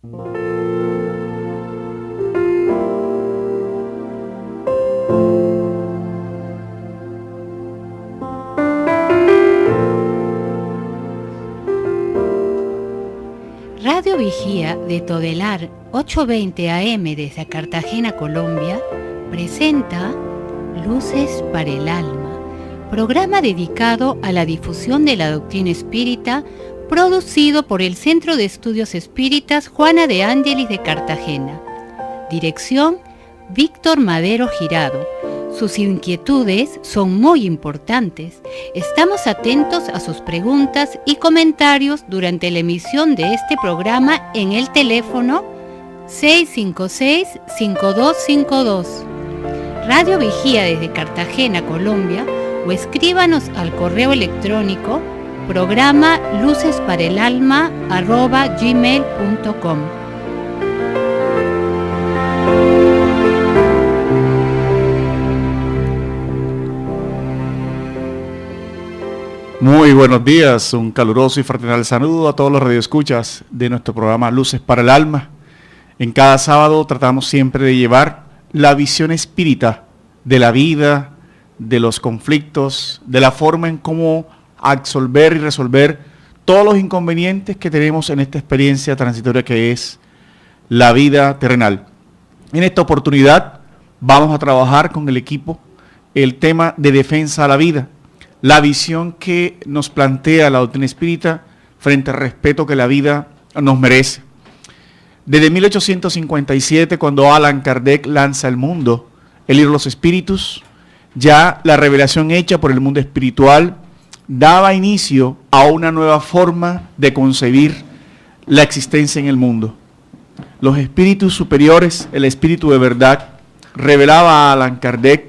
Radio Vigía de Todelar 820 AM desde Cartagena, Colombia, presenta Luces para el Alma, programa dedicado a la difusión de la doctrina espírita, producido por el Centro de Estudios Espíritas Juana de Ángelis de Cartagena. Dirección: Víctor Madero Girado. Sus inquietudes son muy importantes. Estamos atentos a sus preguntas y comentarios durante la emisión de este programa en el teléfono 656-5252. Radio Vigía desde Cartagena, Colombia, o escríbanos al correo electrónico programa lucesparaelalma@gmail.com. Muy buenos días, un caluroso y fraternal saludo a todos los radioescuchas de nuestro programa Luces para el Alma. En cada sábado tratamos siempre de llevar la visión espírita de la vida, de los conflictos, de la forma en cómo absolver y resolver todos los inconvenientes que tenemos en esta experiencia transitoria que es la vida terrenal. En esta oportunidad vamos a trabajar con el equipo el tema de defensa a la vida, la visión que nos plantea la doctrina espírita frente al respeto que la vida nos merece. Desde 1857, cuando Allan Kardec lanza al mundo el libro de los espíritus, ya la revelación hecha por el mundo espiritual daba inicio a una nueva forma de concebir la existencia en el mundo. Los espíritus superiores, el espíritu de verdad, revelaba a Allan Kardec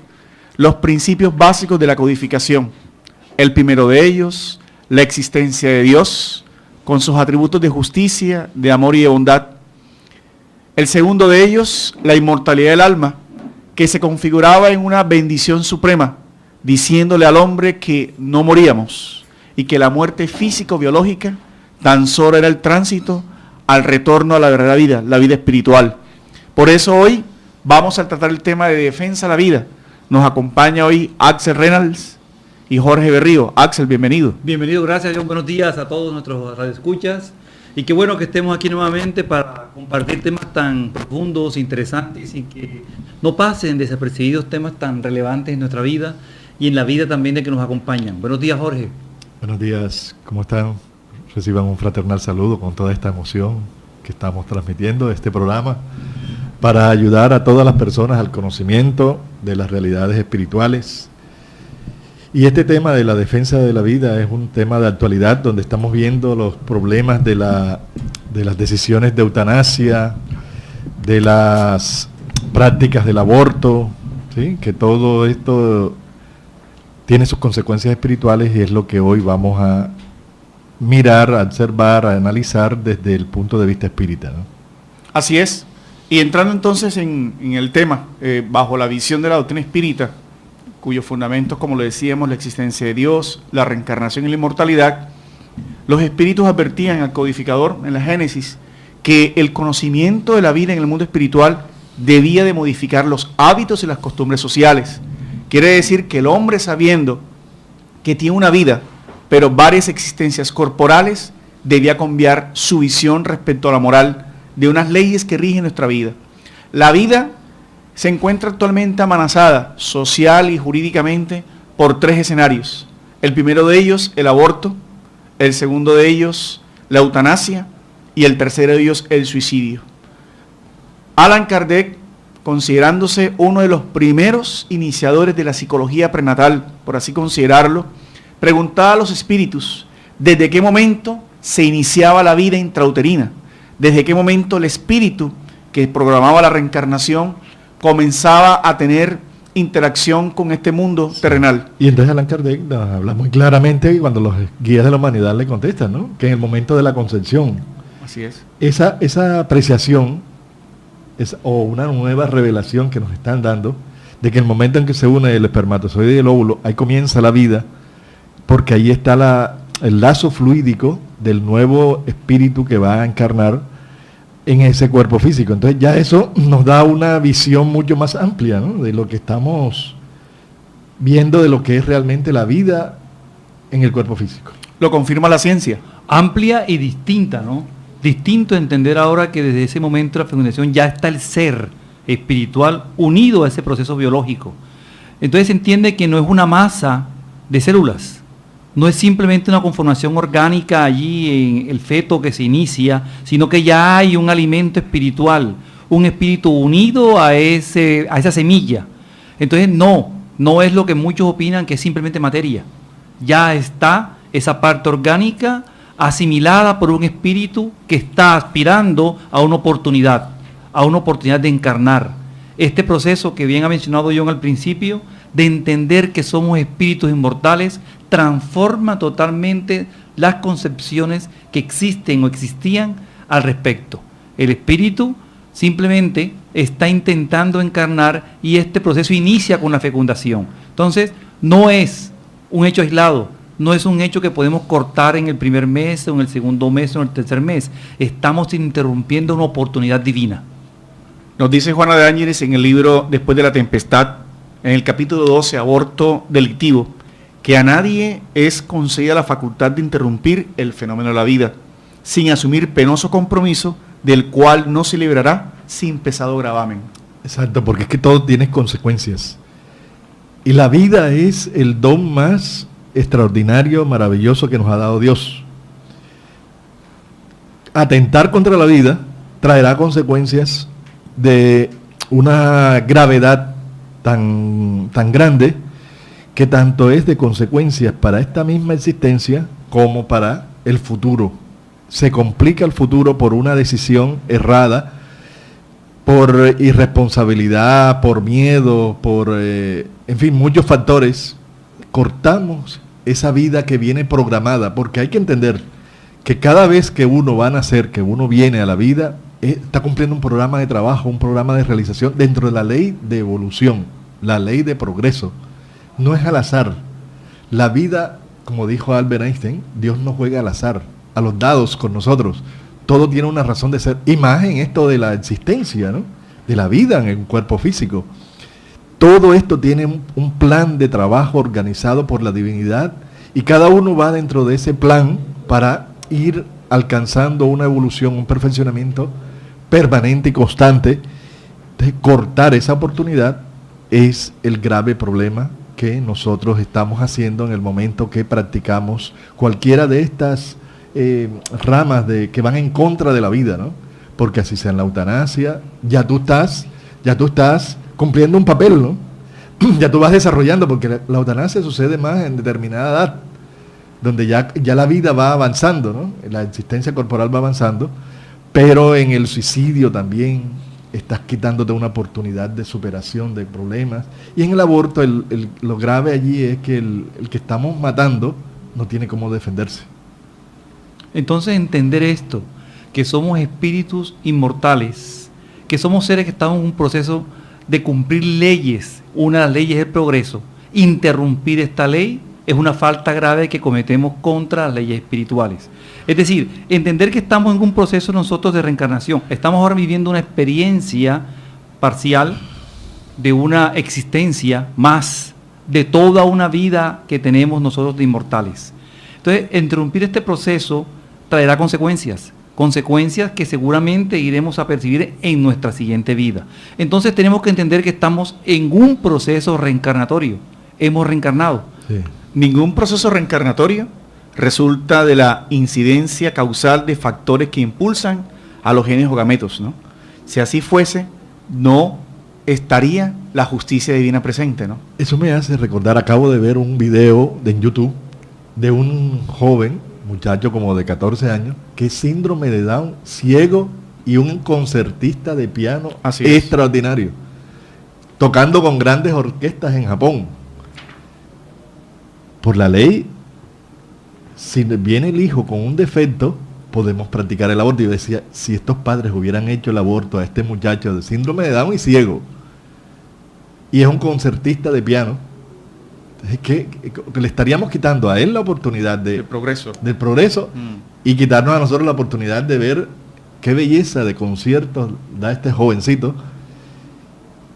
los principios básicos de la codificación. El primero de ellos, la existencia de Dios, con sus atributos de justicia, de amor y de bondad. El segundo de ellos, la inmortalidad del alma, que se configuraba en una bendición suprema, diciéndole al hombre que no moríamos y que la muerte físico-biológica tan solo era el tránsito al retorno a la verdadera vida, la vida espiritual. Por eso hoy vamos a tratar el tema de defensa a la vida. Nos acompaña hoy Axel Reynolds y Jorge Berrío. Axel, bienvenido. Bienvenido, gracias, John. Buenos días a todos nuestros radioescuchas. Y qué bueno que estemos aquí nuevamente para compartir temas tan profundos, interesantes y que no pasen desapercibidos, temas tan relevantes en nuestra vida y en la vida también de que nos acompañan. Buenos días, Jorge. Buenos días, ¿cómo están? Reciban un fraternal saludo con toda esta emoción que estamos transmitiendo de este programa para ayudar a todas las personas al conocimiento de las realidades espirituales. Y este tema de la defensa de la vida es un tema de actualidad donde estamos viendo los problemas de las decisiones de eutanasia, de las prácticas del aborto, ¿sí? Que todo esto tiene sus consecuencias espirituales y es lo que hoy vamos a mirar, a observar, a analizar desde el punto de vista espírita, ¿no? Así es. Y entrando entonces en el tema, bajo la visión de la doctrina espírita, cuyos fundamentos, como lo decíamos, la existencia de Dios, la reencarnación y la inmortalidad, los espíritus advertían al codificador en la Génesis que el conocimiento de la vida en el mundo espiritual debía de modificar los hábitos y las costumbres sociales. Quiere decir que el hombre, sabiendo que tiene una vida, pero varias existencias corporales, debía cambiar su visión respecto a la moral de unas leyes que rigen nuestra vida. La vida se encuentra actualmente amenazada social y jurídicamente por tres escenarios. El primero de ellos, el aborto; el segundo de ellos, la eutanasia; y el tercero de ellos, el suicidio. Allan Kardec, considerándose uno de los primeros iniciadores de la psicología prenatal, por así considerarlo, preguntaba a los espíritus desde qué momento se iniciaba la vida intrauterina, desde qué momento el espíritu que programaba la reencarnación comenzaba a tener interacción con este mundo terrenal. Y entonces Allan Kardec nos habla muy claramente cuando los guías de la humanidad le contestan, ¿no? Que en el momento de la concepción. Así es. Esa apreciación o una nueva revelación que nos están dando de que el momento en que se une el espermatozoide y el óvulo, ahí comienza la vida, porque ahí está el lazo fluídico del nuevo espíritu que va a encarnar en ese cuerpo físico. Entonces ya eso nos da una visión mucho más amplia, ¿no?, de lo que estamos viendo, de lo que es realmente la vida en el cuerpo físico. Lo confirma la ciencia. Amplia y distinta, ¿no? Distinto entender ahora que desde ese momento de la fecundación ya está el ser espiritual unido a ese proceso biológico. Entonces se entiende que no es una masa de células, no es simplemente una conformación orgánica allí en el feto que se inicia, sino que ya hay un alimento espiritual, un espíritu unido a esa semilla. Entonces no es lo que muchos opinan que es simplemente materia. Ya está esa parte orgánica asimilada por un espíritu que está aspirando a una oportunidad de encarnar. Este proceso que bien ha mencionado John al principio, de entender que somos espíritus inmortales, transforma totalmente las concepciones que existen o existían al respecto. El espíritu simplemente está intentando encarnar y este proceso inicia con la fecundación. Entonces, no es un hecho aislado, no es un hecho que podemos cortar en el primer mes, o en el segundo mes, o en el tercer mes. Estamos interrumpiendo una oportunidad divina. Nos dice Juana de Ángeles en el libro Después de la Tempestad, en el capítulo 12, Aborto Delictivo, que a nadie es concedida la facultad de interrumpir el fenómeno de la vida, sin asumir penoso compromiso, del cual no se librará sin pesado gravamen. Exacto, porque es que todo tiene consecuencias. Y la vida es el don más extraordinario, maravilloso que nos ha dado Dios. Atentar contra la vida traerá consecuencias de una gravedad tan grande, que tanto es de consecuencias para esta misma existencia como para el futuro. Se complica el futuro por una decisión errada, por irresponsabilidad, por miedo, en fin, muchos factores. Cortamos esa vida que viene programada, porque hay que entender que cada vez que uno va a nacer, que uno viene a la vida, está cumpliendo un programa de trabajo, un programa de realización dentro de la ley de evolución, la ley de progreso. No es al azar. La vida, como dijo Albert Einstein, Dios no juega al azar, a los dados con nosotros. Todo tiene una razón de ser. Y más en esto de la existencia, ¿no?, de la vida en el cuerpo físico. Todo esto tiene un plan de trabajo organizado por la divinidad y cada uno va dentro de ese plan para ir alcanzando una evolución, un perfeccionamiento permanente y constante. Entonces, cortar esa oportunidad es el grave problema que nosotros estamos haciendo en el momento que practicamos cualquiera de estas ramas que van en contra de la vida, ¿no? Porque así sea en la eutanasia, ya tú estás cumpliendo un papel, ¿no? Ya tú vas desarrollando, porque la eutanasia sucede más en determinada edad, donde ya la vida va avanzando, ¿no? La existencia corporal va avanzando, pero en el suicidio también estás quitándote una oportunidad de superación de problemas. Y en el aborto lo grave allí es que el que estamos matando no tiene cómo defenderse. Entonces entender esto, que somos espíritus inmortales, que somos seres que estamos en un proceso de cumplir leyes. Una de las leyes es el progreso. Interrumpir esta ley es una falta grave que cometemos contra las leyes espirituales. Es decir, entender que estamos en un proceso nosotros de reencarnación. Estamos ahora viviendo una experiencia parcial de una existencia más de toda una vida que tenemos nosotros de inmortales. Entonces, interrumpir este proceso traerá consecuencias que seguramente iremos a percibir en nuestra siguiente vida. Entonces tenemos que entender que estamos en un proceso reencarnatorio. Hemos reencarnado. Sí. Ningún proceso reencarnatorio resulta de la incidencia causal de factores que impulsan a los genes o gametos, ¿no? Si así fuese, no estaría la justicia divina presente, ¿no? Eso me hace recordar, acabo de ver un video en YouTube de un joven, muchacho como de 14 años, que es síndrome de Down, ciego y un concertista de piano extraordinario, tocando con grandes orquestas en Japón. Por la ley, si viene el hijo con un defecto, podemos practicar el aborto. Y yo decía, si estos padres hubieran hecho el aborto a este muchacho de síndrome de Down y ciego, y es un concertista de piano, es que le estaríamos quitando a él la oportunidad del progreso y quitarnos a nosotros la oportunidad de ver qué belleza de conciertos da este jovencito,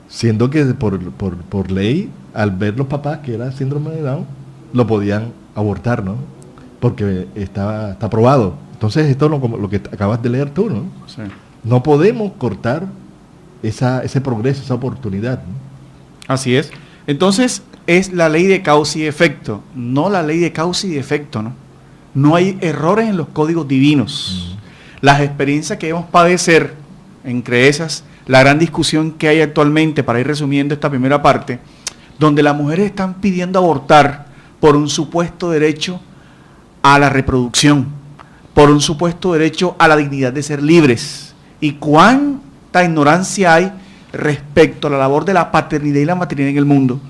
siendo que por ley, al ver los papás que era síndrome de Down, lo podían abortar, ¿no? Porque está aprobado. Entonces esto es lo que acabas de leer tú, ¿no? Sí. No podemos cortar ese progreso, esa oportunidad, ¿no? Así es. Entonces es la ley de causa y efecto, no la ley de causa y efecto, ¿no? No hay errores en los códigos divinos. Las experiencias que debemos padecer, entre esas, la gran discusión que hay actualmente, para ir resumiendo esta primera parte, donde las mujeres están pidiendo abortar por un supuesto derecho a la reproducción, por un supuesto derecho a la dignidad de ser libres. Y cuánta ignorancia hay respecto a la labor de la paternidad y la maternidad en el mundo.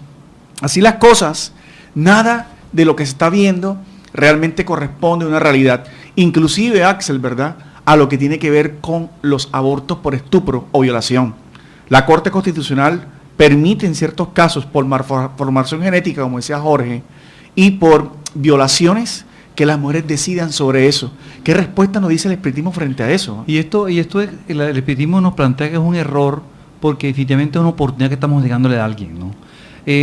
Así las cosas, nada de lo que se está viendo realmente corresponde a una realidad. Inclusive, Axel, ¿verdad?, a lo que tiene que ver con los abortos por estupro o violación. La Corte Constitucional permite en ciertos casos por malformación genética, como decía Jorge, y por violaciones, que las mujeres decidan sobre eso. ¿Qué respuesta nos dice el espiritismo frente a eso? Y esto es, el espiritismo nos plantea que es un error, porque definitivamente es una oportunidad que estamos negándole a alguien, ¿no?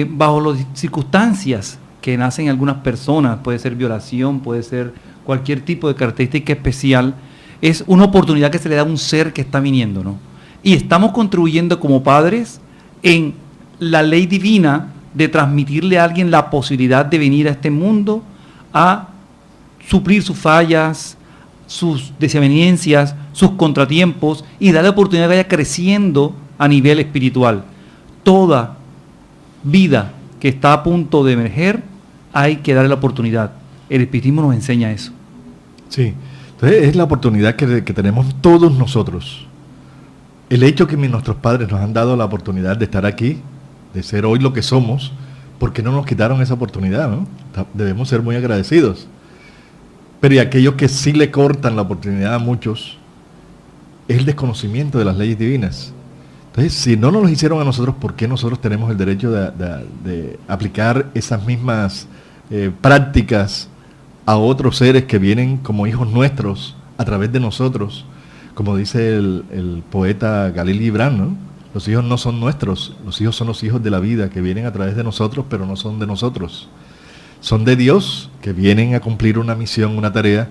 Bajo las circunstancias que nacen en algunas personas, puede ser violación, puede ser cualquier tipo de característica especial, es una oportunidad que se le da a un ser que está viniendo, ¿no? Y estamos contribuyendo como padres en la ley divina de transmitirle a alguien la posibilidad de venir a este mundo a suplir sus fallas, sus desavenencias, sus contratiempos, y darle la oportunidad de que vaya creciendo a nivel espiritual. Toda vida que está a punto de emerger, hay que darle la oportunidad. El espiritismo nos enseña eso. Sí, entonces es la oportunidad que tenemos todos nosotros. El hecho que nuestros padres nos han dado la oportunidad de estar aquí, de ser hoy lo que somos, ¿por qué no nos quitaron esa oportunidad, no? Debemos ser muy agradecidos. Pero y aquellos que sí le cortan la oportunidad a muchos, es el desconocimiento de las leyes divinas. Entonces, si no nos lo hicieron a nosotros, ¿por qué nosotros tenemos el derecho de aplicar esas mismas prácticas a otros seres que vienen como hijos nuestros a través de nosotros? Como dice el poeta Galil Gibran, ¿no? Los hijos no son nuestros, los hijos son los hijos de la vida que vienen a través de nosotros, pero no son de nosotros. Son de Dios, que vienen a cumplir una misión, una tarea,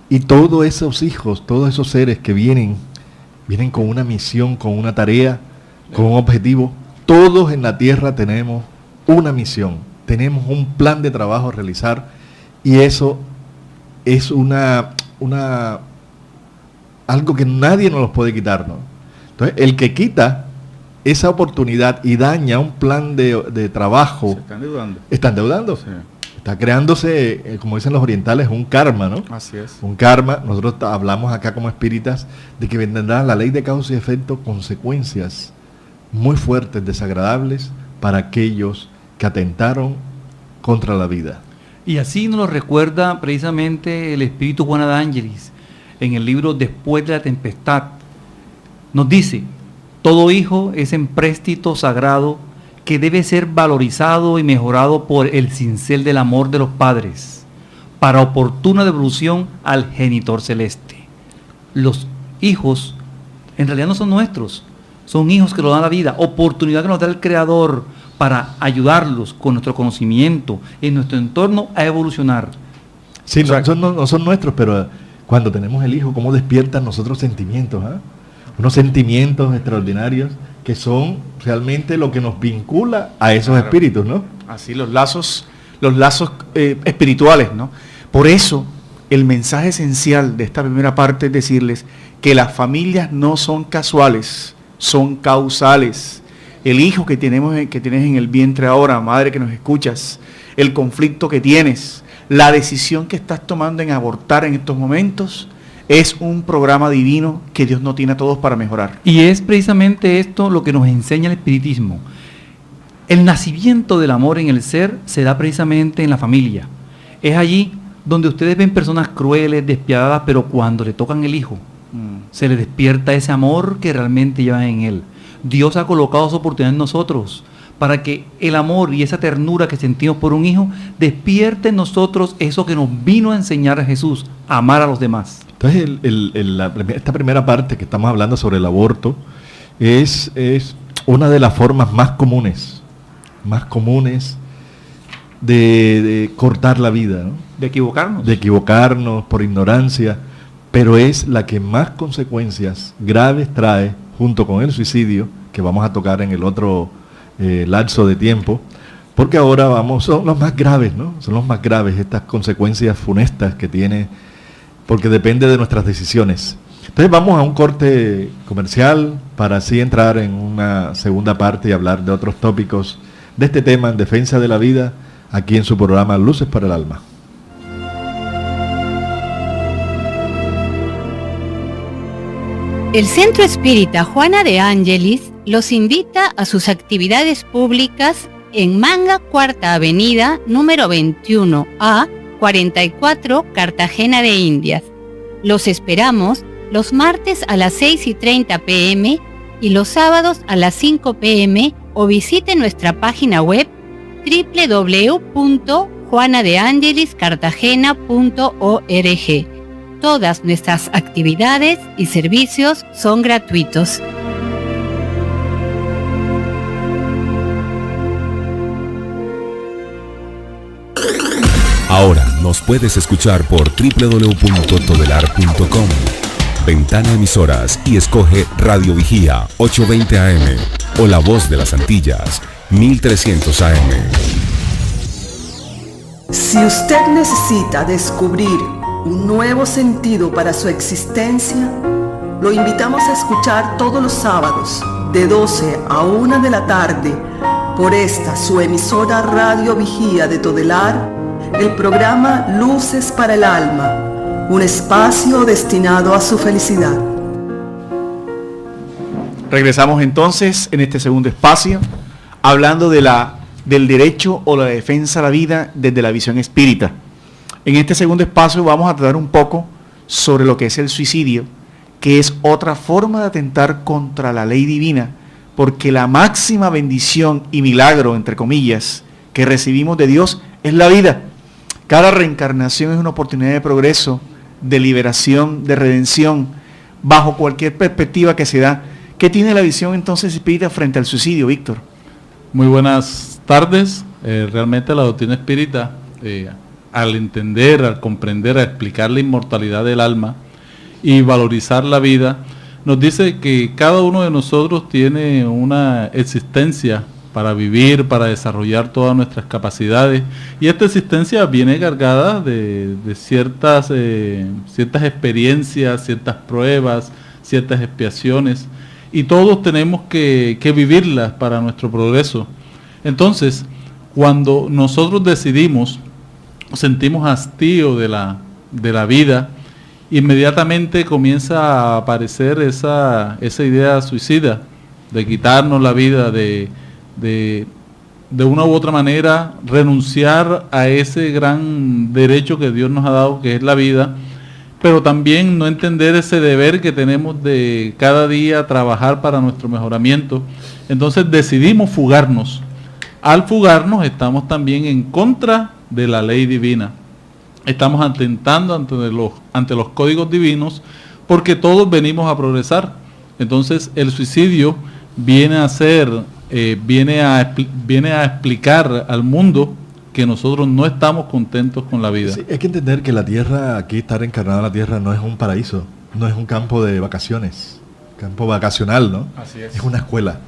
y todos esos hijos, todos esos seres que vienen con una misión, con una tarea, con un objetivo. Todos en la tierra tenemos una misión, tenemos un plan de trabajo a realizar, y eso es algo que nadie nos los puede quitar, ¿no? Entonces, el que quita esa oportunidad y daña un plan de trabajo, se están endeudando. Está endeudando. Sí. Está creándose, como dicen los orientales, un karma, ¿no? Así es. Un karma. Nosotros hablamos acá como espíritas de que vendrá la ley de causa y efecto, consecuencias muy fuertes, desagradables para aquellos que atentaron contra la vida. Y así nos lo recuerda precisamente el espíritu Juana de Ángelis en el libro Después de la Tempestad. Nos dice: todo hijo es empréstito sagrado que debe ser valorizado y mejorado por el cincel del amor de los padres, para oportuna devolución al genitor celeste. Los hijos en realidad no son nuestros, son hijos que nos dan la vida, oportunidad que nos da el Creador para ayudarlos con nuestro conocimiento en nuestro entorno a evolucionar. Sí, no son nuestros, pero cuando tenemos el hijo, ¿cómo despiertan nosotros sentimientos? Unos sentimientos extraordinarios que son realmente lo que nos vincula a esos espíritus, ¿no? Así, los lazos espirituales, ¿no? Por eso, el mensaje esencial de esta primera parte es decirles que las familias no son casuales, son causales. El hijo que tienes en el vientre ahora, madre que nos escuchas, el conflicto que tienes, la decisión que estás tomando en abortar en estos momentos, es un programa divino que Dios no tiene a todos para mejorar. Y es precisamente esto lo que nos enseña el espiritismo. El nacimiento del amor en el ser se da precisamente en la familia. Es allí donde ustedes ven personas crueles, despiadadas, pero cuando le tocan el hijo, se les despierta ese amor que realmente llevan en él. Dios ha colocado su oportunidad en nosotros para que el amor y esa ternura que sentimos por un hijo despierte en nosotros eso que nos vino a enseñar a Jesús, amar a los demás. Entonces, esta primera parte que estamos hablando sobre el aborto es una de las formas más comunes de cortar la vida, ¿no? De equivocarnos. De equivocarnos por ignorancia, pero es la que más consecuencias graves trae, junto con el suicidio, que vamos a tocar en el otro lapso de tiempo, porque ahora son los más graves, ¿no? Son los más graves estas consecuencias funestas que tiene, porque depende de nuestras decisiones. Entonces vamos a un corte comercial para así entrar en una segunda parte y hablar de otros tópicos de este tema en defensa de la vida, aquí en su programa Luces para el Alma. El Centro Espírita Juana de Ángelis los invita a sus actividades públicas en Manga, Cuarta Avenida, número 21A, 44, Cartagena de Indias. Los esperamos los martes a las 6:30 p.m. y los sábados a las 5 p.m. o visite nuestra página web www.juanadeangeliscartagena.org. Todas nuestras actividades y servicios son gratuitos. Ahora nos puedes escuchar por www.todelar.com. Ventana Emisoras y escoge Radio Vigía 820 AM o La Voz de las Antillas 1300 AM. Si usted necesita descubrir un nuevo sentido para su existencia, lo invitamos a escuchar todos los sábados de 12 a 1 de la tarde por esta su emisora Radio Vigía de Todelar, el programa Luces para el Alma, un espacio destinado a su felicidad. Regresamos entonces en este segundo espacio hablando del derecho o la defensa a la vida desde la visión espírita. En este segundo espacio vamos a tratar un poco sobre lo que es el suicidio, que es otra forma de atentar contra la ley divina, porque la máxima bendición y milagro, entre comillas, que recibimos de Dios es la vida. Cada reencarnación es una oportunidad de progreso, de liberación, de redención, bajo cualquier perspectiva que se da. ¿Qué tiene la visión entonces espírita frente al suicidio, Víctor? Muy buenas tardes. Realmente la doctrina espírita, al entender, al comprender, a explicar la inmortalidad del alma y valorizar la vida, nos dice que cada uno de nosotros tiene una existencia para vivir, para desarrollar todas nuestras capacidades, y esta existencia viene cargada de ciertas experiencias, ciertas pruebas, ciertas expiaciones, y todos tenemos que vivirlas para nuestro progreso. Entonces, cuando nosotros decidimos, sentimos hastío de la vida, inmediatamente comienza a aparecer esa idea suicida, de quitarnos la vida, de una u otra manera renunciar a ese gran derecho que Dios nos ha dado, que es la vida, pero también no entender ese deber que tenemos de cada día trabajar para nuestro mejoramiento. Entonces decidimos fugarnos. Al fugarnos estamos también en contra de la ley divina. Estamos atentando ante los códigos divinos, porque todos venimos a progresar. Entonces el suicidio viene a explicar al mundo que nosotros no estamos contentos con la vida. Sí, hay que entender que la tierra, aquí estar encarnado en la tierra no es un paraíso, no es un campo de vacaciones, campo vacacional, ¿no? Así es. Es una escuela.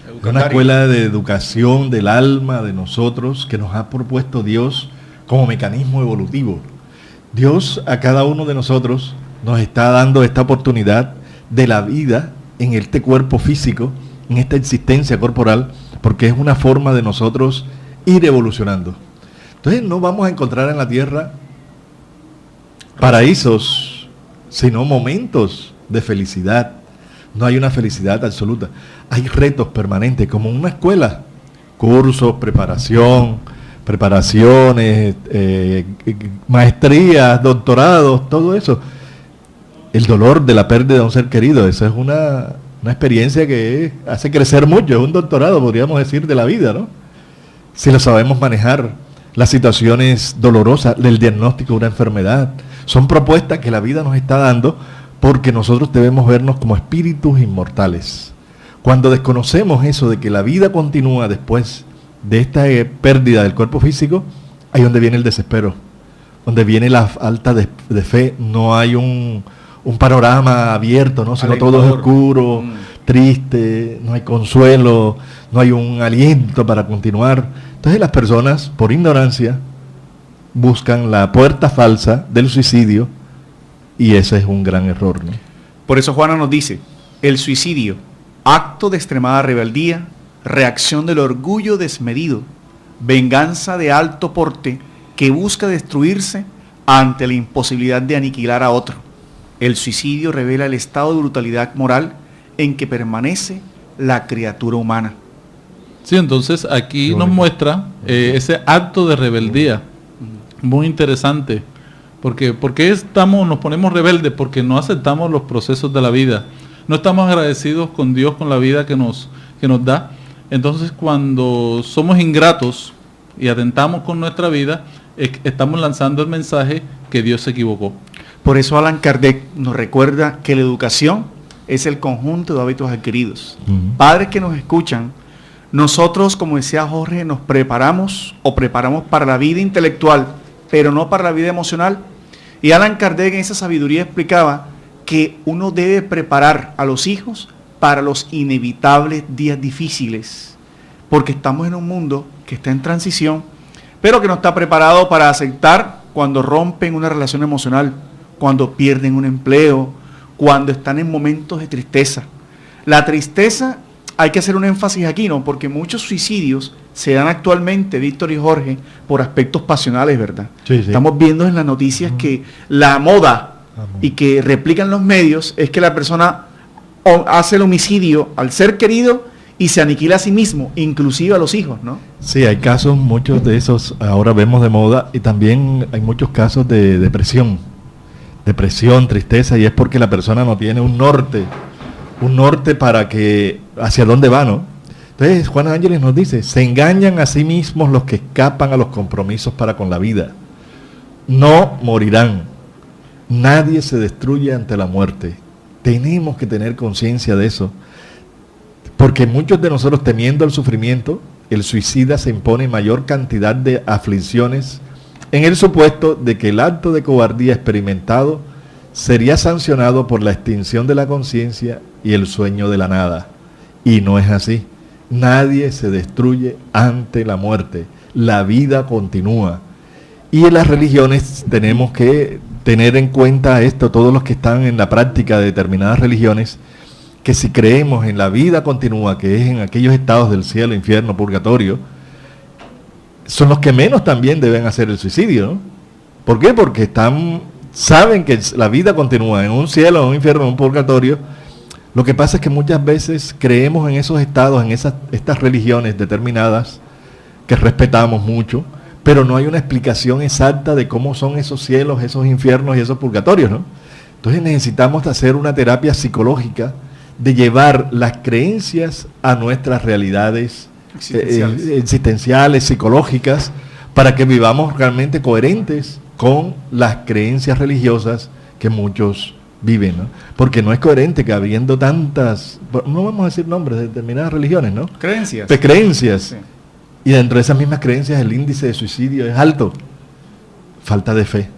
Es una escuela de educación del alma de nosotros que nos ha propuesto Dios como mecanismo evolutivo. Dios a cada uno de nosotros nos está dando esta oportunidad de la vida en este cuerpo físico, en esta existencia corporal, porque es una forma de nosotros ir evolucionando. Entonces no vamos a encontrar en la tierra paraísos, sino momentos de felicidad. No hay una felicidad absoluta. Hay retos permanentes, como en una escuela. Cursos, preparaciones, maestrías, doctorados, todo eso. El dolor de la pérdida de un ser querido, esa es una experiencia que hace crecer mucho. Es un doctorado, podríamos decir, de la vida, ¿no? Si lo sabemos manejar. las situaciones dolorosas, el diagnóstico de una enfermedad. Son propuestas que la vida nos está dando porque nosotros debemos vernos como espíritus inmortales. Cuando desconocemos eso de que la vida continúa después de esta pérdida del cuerpo físico, ahí es donde viene el desespero, donde viene la falta de fe. No hay un panorama abierto, ¿no? Sino todo es oscuro, triste, no hay consuelo, no hay un aliento para continuar. Entonces las personas, por ignorancia, buscan la puerta falsa del suicidio, y ese es un gran error, ¿no? Por eso Juana nos dice, el suicidio, acto de extremada rebeldía, reacción del orgullo desmedido, venganza de alto porte que busca destruirse ante la imposibilidad de aniquilar a otro. El suicidio revela el estado de brutalidad moral en que permanece la criatura humana. Sí, entonces aquí nos muestra ese acto de rebeldía, muy interesante. ¿Por qué nos ponemos rebeldes? Porque no aceptamos los procesos de la vida. No estamos agradecidos con Dios, con la vida que nos da. Entonces, cuando somos ingratos y atentamos con nuestra vida, estamos lanzando el mensaje que Dios se equivocó. Por eso Allan Kardec nos recuerda que la educación es el conjunto de hábitos adquiridos. Padres que nos escuchan, nosotros, como decía Jorge, nos preparamos para la vida intelectual, pero no para la vida emocional. Y Allan Kardec en esa sabiduría explicaba que uno debe preparar a los hijos para los inevitables días difíciles, porque estamos en un mundo que está en transición, pero que no está preparado para aceptar cuando rompen una relación emocional, cuando pierden un empleo, cuando están en momentos de tristeza. La tristeza, hay que hacer un énfasis aquí, ¿no? Porque muchos suicidios se dan actualmente, Víctor y Jorge, por aspectos pasionales, ¿verdad? Sí. Estamos viendo en las noticias que la moda y que replican los medios es que la persona hace el homicidio al ser querido y se aniquila a sí mismo, inclusive a los hijos, ¿no? Sí, hay casos, muchos de esos ahora vemos de moda, y también hay muchos casos de depresión, tristeza, y es porque la persona no tiene un norte para que, hacia dónde va, ¿no? Entonces Juan Ángeles nos dice, se engañan a sí mismos los que escapan a los compromisos para con la vida. No morirán. Nadie se destruye ante la muerte. Tenemos que tener conciencia de eso. Porque muchos de nosotros, temiendo el sufrimiento, el suicida se impone mayor cantidad de aflicciones en el supuesto de que el acto de cobardía experimentado sería sancionado por la extinción de la conciencia y el sueño de la nada. Y no es así. Nadie se destruye ante la muerte. La vida continúa. Y en las religiones tenemos que tener en cuenta esto, todos los que están en la práctica de determinadas religiones, que si creemos en la vida continua, que es en aquellos estados del cielo, infierno, purgatorio, son los que menos también deben hacer el suicidio, ¿no? ¿Por qué? Porque saben que la vida continúa en un cielo, en un infierno, en un purgatorio. Lo que pasa es que muchas veces creemos en esos estados, en estas religiones determinadas, que respetamos mucho, pero no hay una explicación exacta de cómo son esos cielos, esos infiernos y esos purgatorios, ¿no? Entonces necesitamos hacer una terapia psicológica de llevar las creencias a nuestras realidades existenciales, psicológicas, para que vivamos realmente coherentes con las creencias religiosas que muchos viven, ¿no? Porque no es coherente que habiendo tantas, no vamos a decir nombres de determinadas religiones, ¿no? Creencias. Sí. Y dentro de esas mismas creencias el índice de suicidio es alto. Falta de fe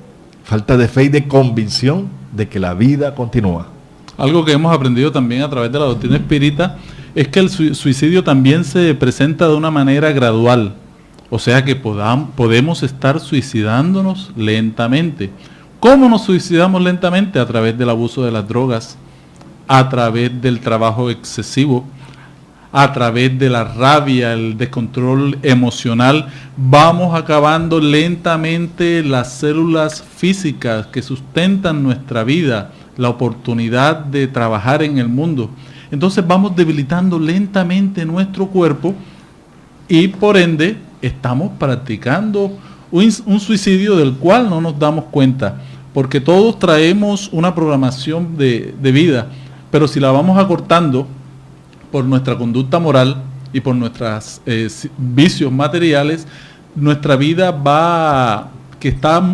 y de convicción de que la vida continúa. Algo que hemos aprendido también a través de la doctrina espírita es que el suicidio también se presenta de una manera gradual. O sea que podemos estar suicidándonos lentamente. ¿Cómo nos suicidamos lentamente? A través del abuso de las drogas, a través del trabajo excesivo, a través de la rabia, el descontrol emocional. Vamos acabando lentamente las células físicas que sustentan nuestra vida, la oportunidad de trabajar en el mundo. Entonces vamos debilitando lentamente nuestro cuerpo y por ende estamos practicando un suicidio del cual no nos damos cuenta, porque todos traemos una programación de vida, pero si la vamos acortando por nuestra conducta moral y por nuestros vicios materiales, nuestra vida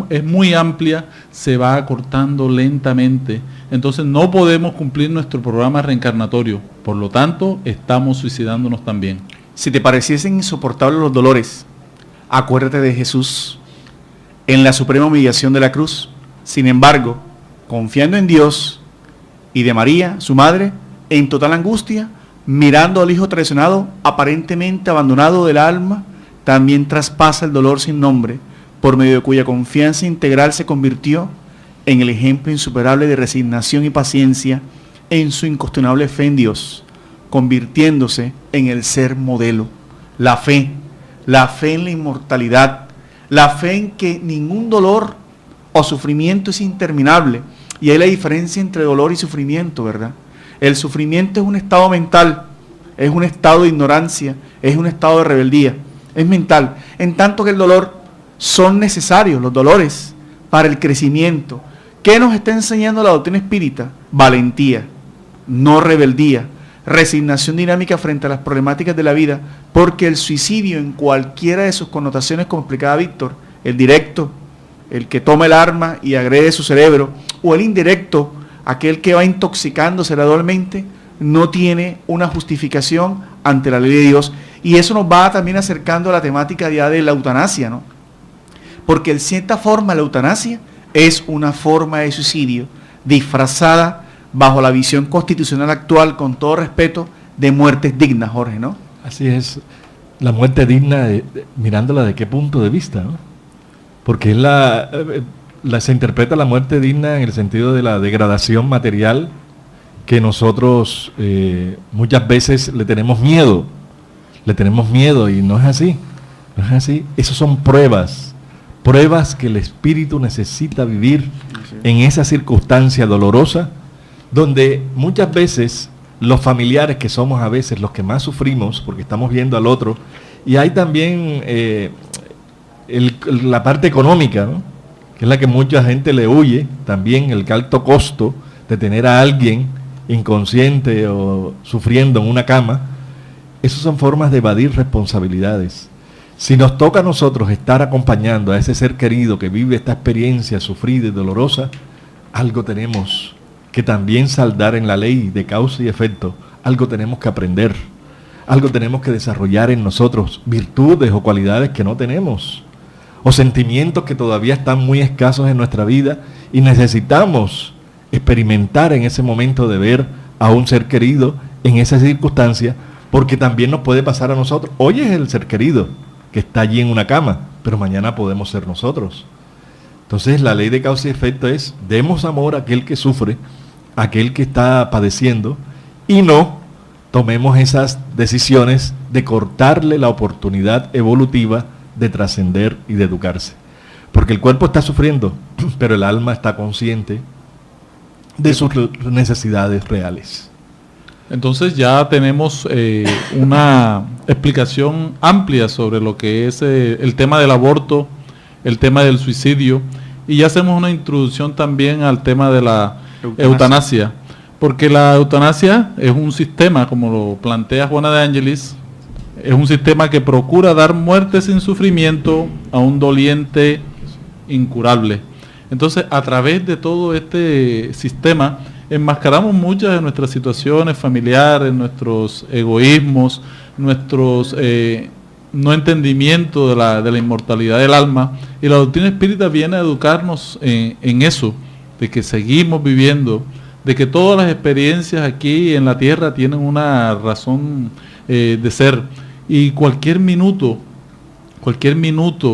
es muy amplia, se va acortando lentamente. Entonces no podemos cumplir nuestro programa reencarnatorio. Por lo tanto, estamos suicidándonos también. Si te pareciesen insoportables los dolores, acuérdate de Jesús en la suprema humillación de la cruz. Sin embargo, confiando en Dios y de María, su madre, en total angustia, mirando al hijo traicionado, aparentemente abandonado del alma, también traspasa el dolor sin nombre, por medio de cuya confianza integral se convirtió en el ejemplo insuperable de resignación y paciencia en su incuestionable fe en Dios, convirtiéndose en el ser modelo. La fe en la inmortalidad, la fe en que ningún dolor o sufrimiento es interminable. Y hay la diferencia entre dolor y sufrimiento, ¿verdad? El sufrimiento es un estado mental, es un estado de ignorancia, es un estado de rebeldía, es mental. En tanto que el dolor son necesarios, los dolores, para el crecimiento. ¿Qué nos está enseñando la doctrina espírita? Valentía, no rebeldía, resignación dinámica frente a las problemáticas de la vida, porque el suicidio en cualquiera de sus connotaciones, como explicaba Víctor, el directo, el que toma el arma y agrede su cerebro, o el indirecto, aquel que va intoxicándose gradualmente, no tiene una justificación ante la ley de Dios. Y eso nos va también acercando a la temática ya de la eutanasia, ¿no? Porque en cierta forma la eutanasia es una forma de suicidio disfrazada bajo la visión constitucional actual, con todo respeto, de muertes dignas, Jorge, ¿no? Así es, la muerte digna, mirándola de qué punto de vista, ¿no? Porque se interpreta la muerte digna en el sentido de la degradación material que nosotros muchas veces le tenemos miedo y no es así, no es así. Esas son pruebas que el espíritu necesita vivir en esa circunstancia dolorosa, donde muchas veces los familiares, que somos a veces los que más sufrimos porque estamos viendo al otro, y hay también la parte económica, ¿no? Que es la que mucha gente le huye, también el alto costo de tener a alguien inconsciente o sufriendo en una cama. Esas son formas de evadir responsabilidades. Si nos toca a nosotros estar acompañando a ese ser querido que vive esta experiencia sufrida y dolorosa, algo tenemos que también saldar en la ley de causa y efecto, algo tenemos que aprender, algo tenemos que desarrollar en nosotros, virtudes o cualidades que no tenemos, o sentimientos que todavía están muy escasos en nuestra vida y necesitamos experimentar en ese momento de ver a un ser querido en esa circunstancia, porque también nos puede pasar a nosotros. Hoy es el ser querido que está allí en una cama, pero mañana podemos ser nosotros. Entonces la ley de causa y efecto es: demos amor a aquel que sufre, a aquel que está padeciendo, y no tomemos esas decisiones de cortarle la oportunidad evolutiva de trascender y de educarse. Porque el cuerpo está sufriendo, pero el alma está consciente de sus necesidades reales. Entonces ya tenemos una explicación amplia sobre lo que es el tema del aborto, el tema del suicidio, y ya hacemos una introducción también al tema de la eutanasia, porque la eutanasia es un sistema, como lo plantea Juana de Ángelis, es un sistema que procura dar muerte sin sufrimiento a un doliente incurable. Entonces, a través de todo este sistema, enmascaramos muchas de nuestras situaciones familiares, nuestros egoísmos, nuestros no entendimiento de la inmortalidad del alma, y la doctrina espírita viene a educarnos en eso, de que seguimos viviendo, de que todas las experiencias aquí en la tierra tienen una razón de ser, y cualquier minuto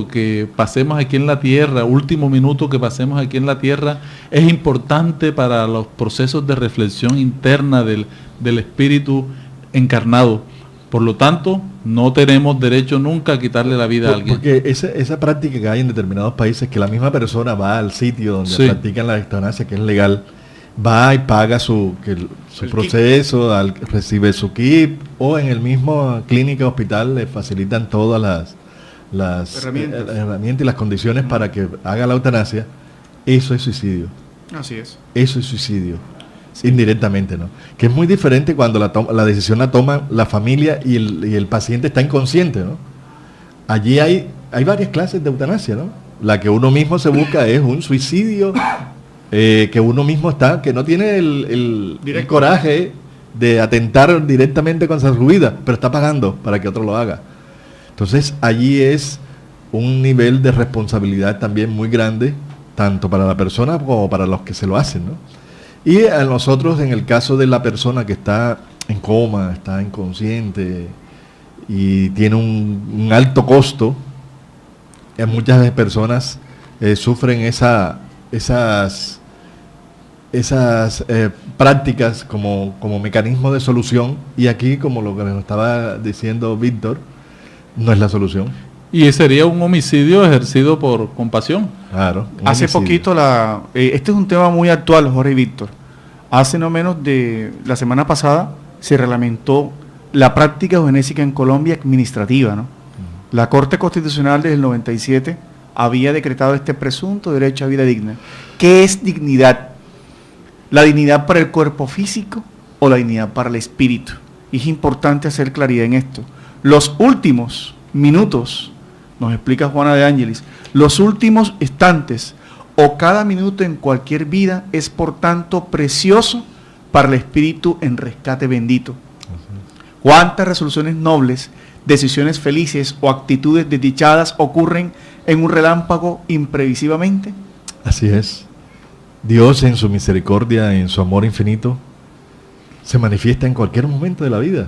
que pasemos aquí en la tierra, último minuto que pasemos aquí en la tierra, es importante para los procesos de reflexión interna del espíritu encarnado. Por lo tanto, no tenemos derecho nunca a quitarle la vida a alguien. Porque esa práctica que hay en determinados países, que la misma persona va al sitio donde practican la eutanasia, que es legal, va y paga su proceso, recibe su kit, o en el mismo clínica, hospital, le facilitan todas las herramientas y las condiciones para que haga la eutanasia. Eso es suicidio. Así es. Eso es suicidio. Sí. Indirectamente, ¿no? Que es muy diferente cuando la decisión la toma la familia y el paciente está inconsciente, ¿no? Allí hay hay varias clases de eutanasia, ¿no? La que uno mismo se busca es un suicidio, que uno mismo está, que no tiene el coraje de atentar directamente contra su vida, pero está pagando para que otro lo haga. Entonces allí es un nivel de responsabilidad también muy grande, tanto para la persona como para los que se lo hacen, ¿no? Y a nosotros, en el caso de la persona que está en coma, está inconsciente y tiene un alto costo, muchas personas sufren esas prácticas como mecanismo de solución, y aquí, como lo que nos estaba diciendo Víctor, no es la solución. Y sería un homicidio ejercido por compasión. Claro. Hace poquito, este es un tema muy actual, Jorge y Víctor. Hace no menos de la semana pasada se reglamentó la práctica eugenésica en Colombia administrativa, ¿no? La Corte Constitucional desde el 97 había decretado este presunto derecho a vida digna. ¿Qué es dignidad? ¿La dignidad para el cuerpo físico o la dignidad para el espíritu? Y es importante hacer claridad en esto. Los últimos minutos, nos explica Juana de Ángelis, los últimos instantes o cada minuto en cualquier vida es por tanto precioso para el espíritu en rescate bendito. ¿Cuántas resoluciones nobles, decisiones felices o actitudes desdichadas ocurren en un relámpago imprevisiblemente? Así es. Dios, en su misericordia, en su amor infinito, se manifiesta en cualquier momento de la vida.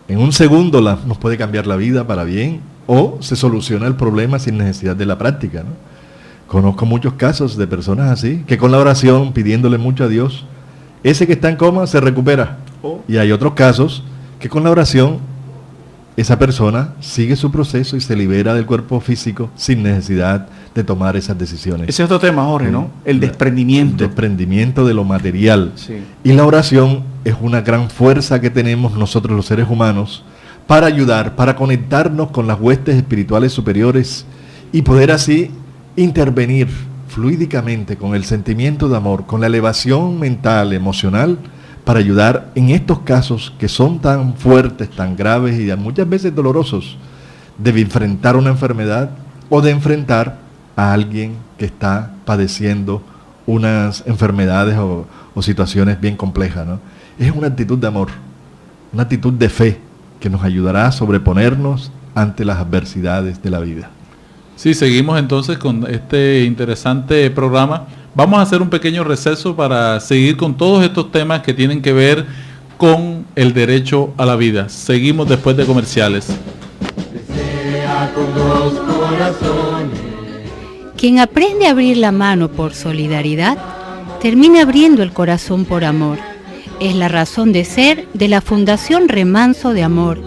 En un segundo nos puede cambiar la vida para bien, o se soluciona el problema sin necesidad de la práctica, ¿no? Conozco muchos casos de personas así, que con la oración, pidiéndole mucho a Dios, ese que está en coma se recupera. Y hay otros casos que con la oración esa persona sigue su proceso y se libera del cuerpo físico sin necesidad de tomar esas decisiones. Ese es otro tema, Jorge, ¿no? El desprendimiento. El desprendimiento de lo material. Sí. Y la oración es una gran fuerza que tenemos nosotros los seres humanos para ayudar, para conectarnos con las huestes espirituales superiores y poder así intervenir fluídicamente con el sentimiento de amor, con la elevación mental, emocional, para ayudar en estos casos que son tan fuertes, tan graves y muchas veces dolorosos, de enfrentar una enfermedad o de enfrentar a alguien que está padeciendo unas enfermedades o situaciones bien complejas, ¿no? Es una actitud de amor, una actitud de fe que nos ayudará a sobreponernos ante las adversidades de la vida. Sí, seguimos entonces con este interesante programa. Vamos a hacer un pequeño receso para seguir con todos estos temas que tienen que ver con el derecho a la vida. Seguimos después de comerciales. Quien aprende a abrir la mano por solidaridad, termina abriendo el corazón por amor. Es la razón de ser de la Fundación Remanso de Amor,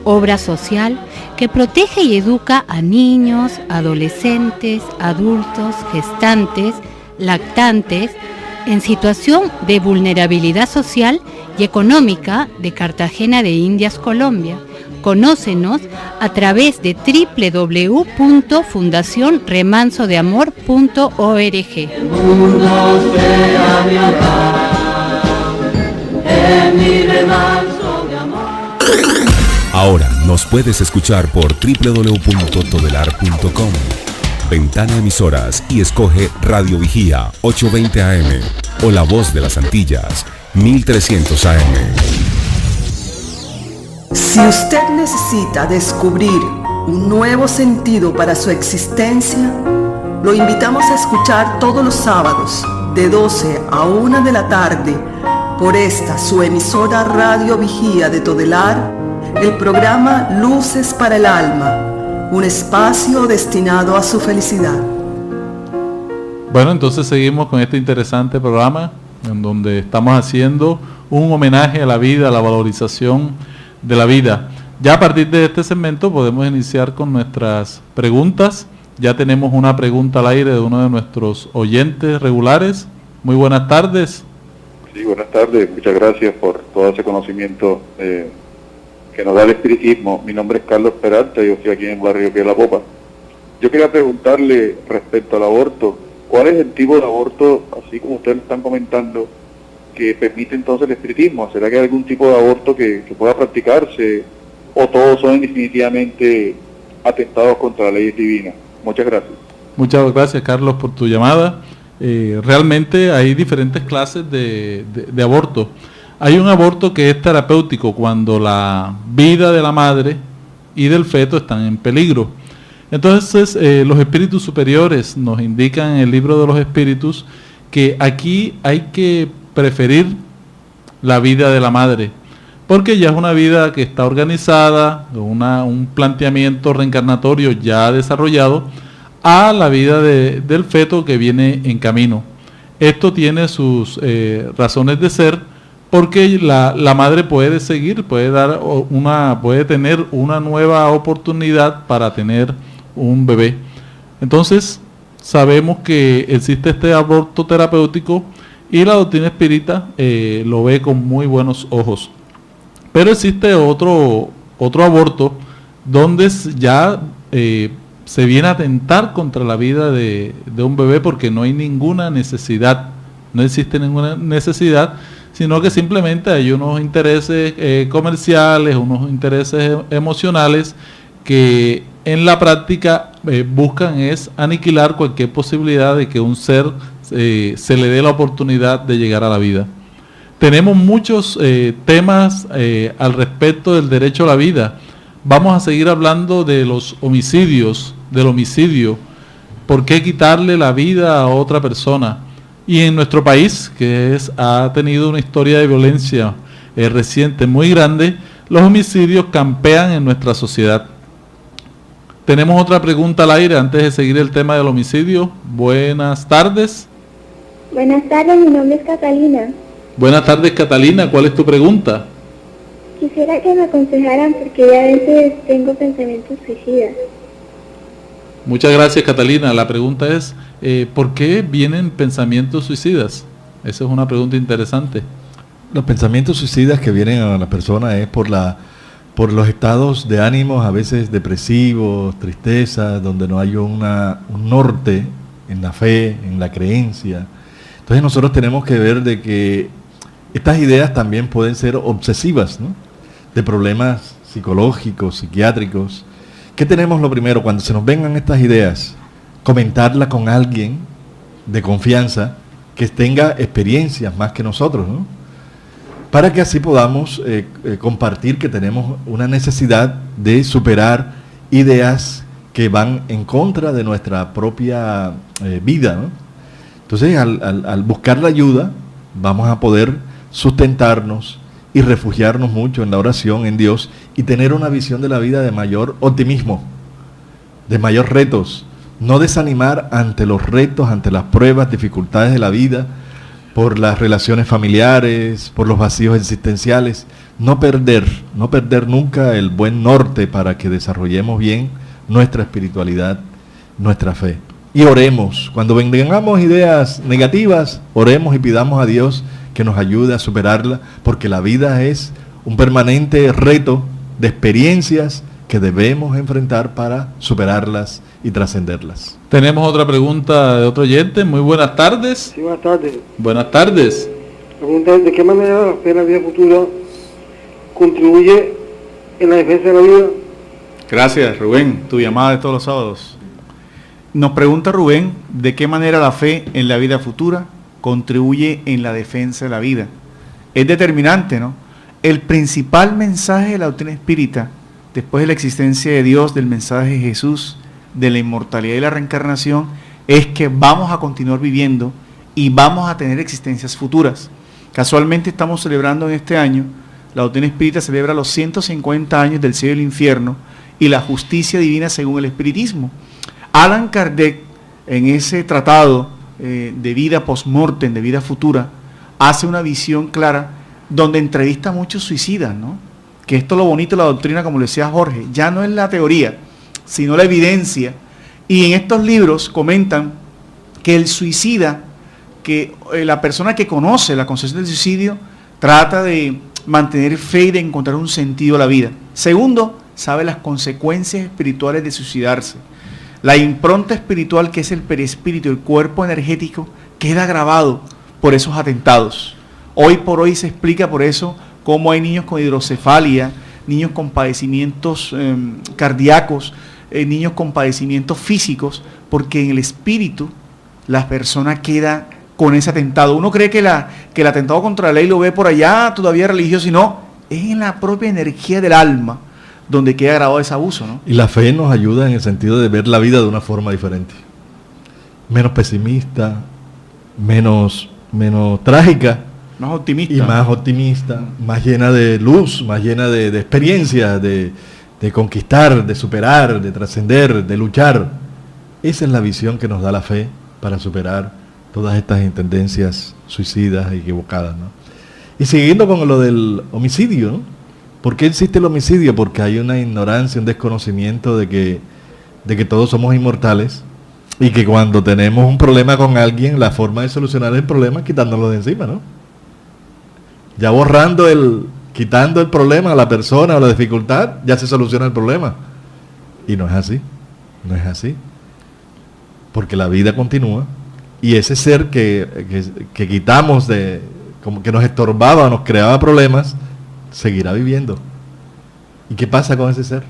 obra social que protege y educa a niños, adolescentes, adultos, gestantes, lactantes, en situación de vulnerabilidad social y económica de Cartagena de Indias, Colombia. Conócenos a través de www.fundacionremansodeamor.org. Ahora nos puedes escuchar por www.todelar.com. Ventana Emisoras y escoge Radio Vigía 820 AM o La Voz de las Antillas 1300 AM. Si usted necesita descubrir un nuevo sentido para su existencia, lo invitamos a escuchar todos los sábados de 12 a 1 de la tarde por esta su emisora Radio Vigía de Todelar, el programa Luces para el Alma, un espacio destinado a su felicidad. Bueno, entonces seguimos con este interesante programa en donde estamos haciendo un homenaje a la vida, a la valorización de la vida. Ya a partir de este segmento podemos iniciar con nuestras preguntas. Ya tenemos una pregunta al aire de uno de nuestros oyentes regulares. Muy buenas tardes. Sí, buenas tardes. Muchas gracias por todo ese conocimiento que nos da el espiritismo. Mi nombre es Carlos Peralta y yo estoy aquí en el barrio Pie La Popa. Yo quería preguntarle respecto al aborto, ¿cuál es el tipo de aborto, así como ustedes lo están comentando, que permite entonces el espiritismo? ¿Será que hay algún tipo de aborto que pueda practicarse o todos son definitivamente atentados contra la ley divina. Muchas gracias. Muchas gracias, Carlos, por tu llamada. Realmente hay diferentes clases de aborto. Hay un aborto que es terapéutico cuando la vida de la madre y del feto están en peligro. Entonces, los espíritus superiores nos indican en el libro de los espíritus que aquí hay que preferir la vida de la madre, porque ya es una vida que está organizada, un planteamiento reencarnatorio ya desarrollado, a la vida del feto que viene en camino. Esto tiene sus razones de ser, porque la madre puede seguir, puede tener una nueva oportunidad para tener un bebé. Entonces, sabemos que existe este aborto terapéutico y la doctrina espírita lo ve con muy buenos ojos. Pero existe otro aborto donde ya se viene a atentar contra la vida de un bebé, porque no hay ninguna necesidad, no existe ninguna necesidad, sino que simplemente hay unos intereses comerciales, unos intereses emocionales que en la práctica buscan es aniquilar cualquier posibilidad de que un ser se le dé la oportunidad de llegar a la vida. Tenemos muchos temas al respecto del derecho a la vida. Vamos a seguir hablando de los homicidios, del homicidio. ¿Por qué quitarle la vida a otra persona? Y en nuestro país, que ha tenido una historia de violencia reciente muy grande, los homicidios campean en nuestra sociedad. Tenemos otra pregunta al aire antes de seguir el tema del homicidio. Buenas tardes. Buenas tardes, mi nombre es Catalina. Buenas tardes, Catalina. ¿Cuál es tu pregunta? Quisiera que me aconsejaran porque yo a veces tengo pensamientos suicidas. Muchas gracias, Catalina. La pregunta es, ¿por qué vienen pensamientos suicidas? Esa es una pregunta interesante. Los pensamientos suicidas que vienen a la persona es por los estados de ánimos, a veces depresivos, tristeza, donde no hay un norte en la fe, en la creencia. Entonces nosotros tenemos que ver de que estas ideas también pueden ser obsesivas, ¿no? De problemas psicológicos, psiquiátricos. ¿Qué tenemos lo primero? Cuando se nos vengan estas ideas, comentarla con alguien de confianza que tenga experiencias más que nosotros, ¿no? Para que así podamos compartir que tenemos una necesidad de superar ideas que van en contra de nuestra propia vida, ¿no? Entonces, al buscar la ayuda, vamos a poder sustentarnos y refugiarnos mucho en la oración, en Dios, y tener una visión de la vida de mayor optimismo, de mayores retos, no desanimar ante los retos, ante las pruebas, dificultades de la vida, por las relaciones familiares, por los vacíos existenciales, no perder nunca el buen norte para que desarrollemos bien nuestra espiritualidad, nuestra fe. Y oremos, cuando vengamos ideas negativas, oremos y pidamos a Dios que nos ayude a superarla, porque la vida es un permanente reto de experiencias que debemos enfrentar para superarlas y trascenderlas. Tenemos otra pregunta de otro oyente. Muy buenas tardes. Sí, buenas tardes. Buenas tardes. La pregunta es, ¿de qué manera la fe en la vida futura contribuye en la defensa de la vida? Gracias, Rubén. Tu llamada de todos los sábados. Nos pregunta Rubén, ¿de qué manera la fe en la vida futura contribuye en la defensa de la vida? Es determinante, ¿no? El principal mensaje de la doctrina espírita, después de la existencia de Dios, del mensaje de Jesús, de la inmortalidad y la reencarnación, es que vamos a continuar viviendo y vamos a tener existencias futuras. Casualmente estamos celebrando en este año, la doctrina espírita celebra los 150 años del cielo y el infierno y la justicia divina según el espiritismo. Allan Kardec, en ese tratado de vida post-mortem, de vida futura, hace una visión clara donde entrevista a muchos suicidas, ¿no? Que esto es lo bonito de la doctrina, como le decía Jorge, ya no es la teoría, sino la evidencia. Y en estos libros comentan que el suicida, que la persona que conoce la concepción del suicidio, trata de mantener fe y de encontrar un sentido a la vida. Segundo, sabe las consecuencias espirituales de suicidarse. La impronta espiritual, que es el perispíritu, el cuerpo energético, queda grabado por esos atentados. Hoy por hoy se explica por eso cómo hay niños con hidrocefalia, niños con padecimientos cardíacos, niños con padecimientos físicos, porque en el espíritu la persona queda con ese atentado. Uno cree que el atentado contra la ley lo ve por allá todavía religioso, y no, es en la propia energía del alma donde queda grabado ese abuso, ¿no? Y la fe nos ayuda en el sentido de ver la vida de una forma diferente, menos pesimista, menos trágica, más optimista. Y más optimista, más llena de luz, más llena de experiencia, de conquistar, de superar, de trascender, de luchar. Esa es la visión que nos da la fe para superar todas estas tendencias suicidas e equivocadas, ¿no? Y siguiendo con lo del homicidio, ¿no? ¿Por qué existe el homicidio? Porque hay una ignorancia, un desconocimiento de que todos somos inmortales, y que cuando tenemos un problema con alguien, la forma de solucionar el problema es quitándolo de encima, ¿no? Ya quitando el problema a la persona o la dificultad, ya se soluciona el problema. Y no es así, no es así. Porque la vida continúa, y ese ser que quitamos como que nos estorbaba, nos creaba problemas, seguirá viviendo. ¿Y qué pasa con ese ser?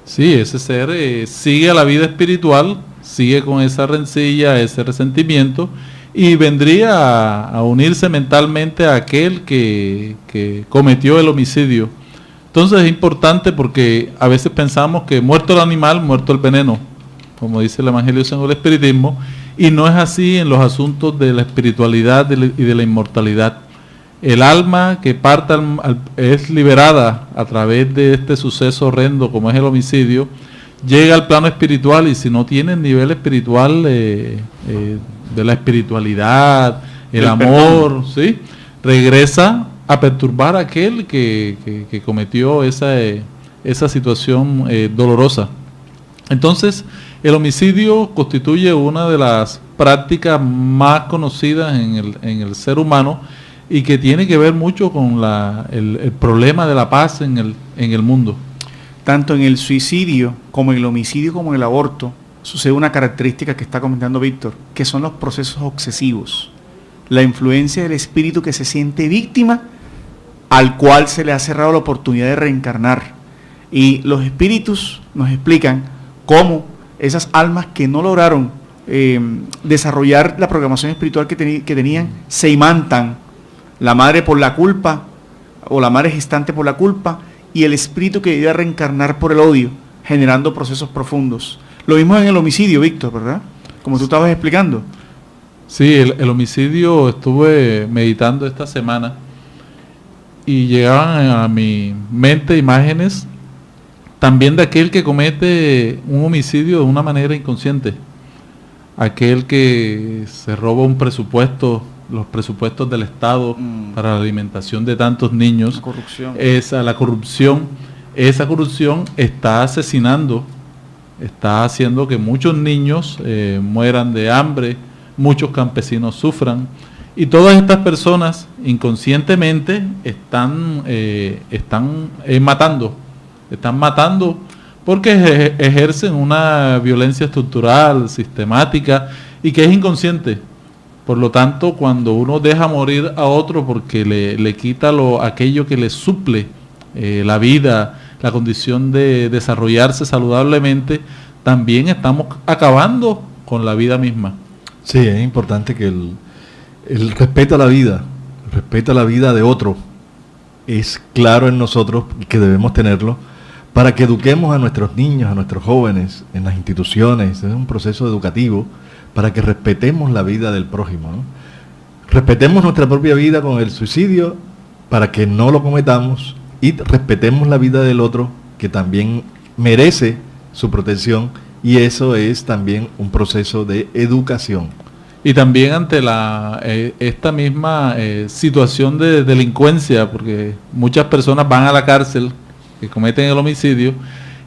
Sí, ese ser sigue a la vida espiritual, sigue con esa rencilla, ese resentimiento, y vendría a unirse mentalmente a aquel que cometió el homicidio. Entonces es importante, porque a veces pensamos que muerto el animal, muerto el veneno, como dice el Evangelio según el Espiritismo, y no es así en los asuntos de la espiritualidad y de la inmortalidad. El alma que parta es liberada a través de este suceso horrendo como es el homicidio, llega al plano espiritual, y si no tiene el nivel espiritual de la espiritualidad, el amor, ¿sí?, regresa a perturbar a aquel que cometió esa situación dolorosa. Entonces, el homicidio constituye una de las prácticas más conocidas en el ser humano, y que tiene que ver mucho con el problema de la paz en el mundo. Tanto en el suicidio, como en el homicidio, como en el aborto, sucede una característica que está comentando Víctor, que son los procesos obsesivos. La influencia del espíritu que se siente víctima, al cual se le ha cerrado la oportunidad de reencarnar. Y los espíritus nos explican cómo esas almas que no lograron desarrollar la programación espiritual que tenían, se imantan. La madre por la culpa, o la madre gestante por la culpa, y el espíritu que debía reencarnar por el odio, generando procesos profundos. Lo vimos en el homicidio, Víctor, ¿verdad? Como tú estabas explicando. Sí, el homicidio, estuve meditando esta semana, y llegaban a mi mente imágenes también de aquel que comete un homicidio de una manera inconsciente. Aquel que se roba un presupuesto, los presupuestos del Estado para la alimentación de tantos niños. La corrupción. Esa corrupción está asesinando, está haciendo que muchos niños mueran de hambre, muchos campesinos sufran, y todas estas personas inconscientemente están matando porque ejercen una violencia estructural, sistemática, y que es inconsciente. Por lo tanto, cuando uno deja morir a otro porque le quita aquello que le suple la vida, la condición de desarrollarse saludablemente, también estamos acabando con la vida misma. Sí, es importante que el respeto a la vida, el respeto a la vida de otro, es claro en nosotros, y que debemos tenerlo, para que eduquemos a nuestros niños, a nuestros jóvenes, en las instituciones. Es un proceso educativo para que respetemos la vida del prójimo, ¿no? Respetemos nuestra propia vida con el suicidio para que no lo cometamos, y respetemos la vida del otro, que también merece su protección, y eso es también un proceso de educación. Y también ante esta misma situación de delincuencia, porque muchas personas van a la cárcel que cometen el homicidio,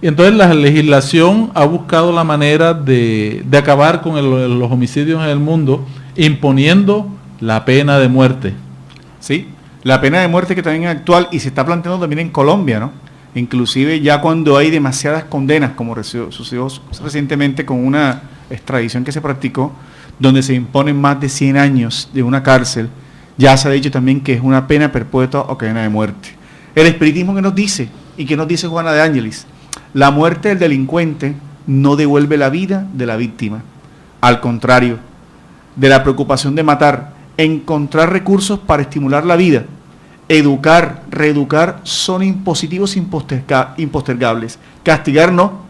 y entonces la legislación ha buscado la manera de acabar con los homicidios en el mundo, imponiendo la pena de muerte. Sí, la pena de muerte, que también es actual y se está planteando también en Colombia, ¿no? Inclusive ya cuando hay demasiadas condenas, como sucedió recientemente con una extradición que se practicó, donde se imponen más de 100 años de una cárcel, ya se ha dicho también que es una pena perpetua o cadena de muerte. El espiritismo, que nos dice, y que nos dice Juana de Ángelis, la muerte del delincuente no devuelve la vida de la víctima. Al contrario, de la preocupación de matar, encontrar recursos para estimular la vida, educar, reeducar, son impositivos impostergables. Castigar no.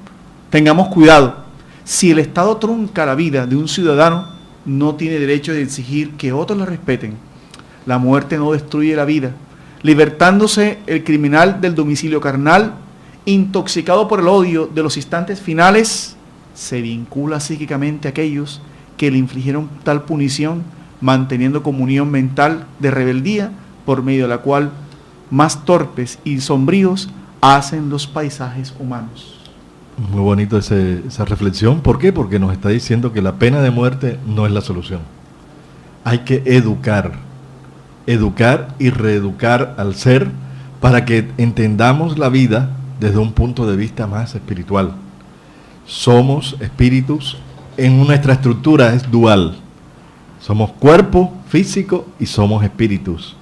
Tengamos cuidado. Si el Estado trunca la vida de un ciudadano, no tiene derecho de exigir que otros la respeten. La muerte no destruye la vida. Libertándose el criminal del domicilio carnal, intoxicado por el odio de los instantes finales, se vincula psíquicamente a aquellos que le infligieron tal punición, manteniendo comunión mental de rebeldía, por medio de la cual más torpes y sombríos hacen los paisajes humanos. Muy bonito esa reflexión. ¿Por qué? Porque nos está diciendo que la pena de muerte no es la solución. Hay que educar y reeducar al ser para que entendamos la vida desde un punto de vista más espiritual. Somos espíritus, en nuestra estructura es dual. Somos cuerpo físico y somos espíritus.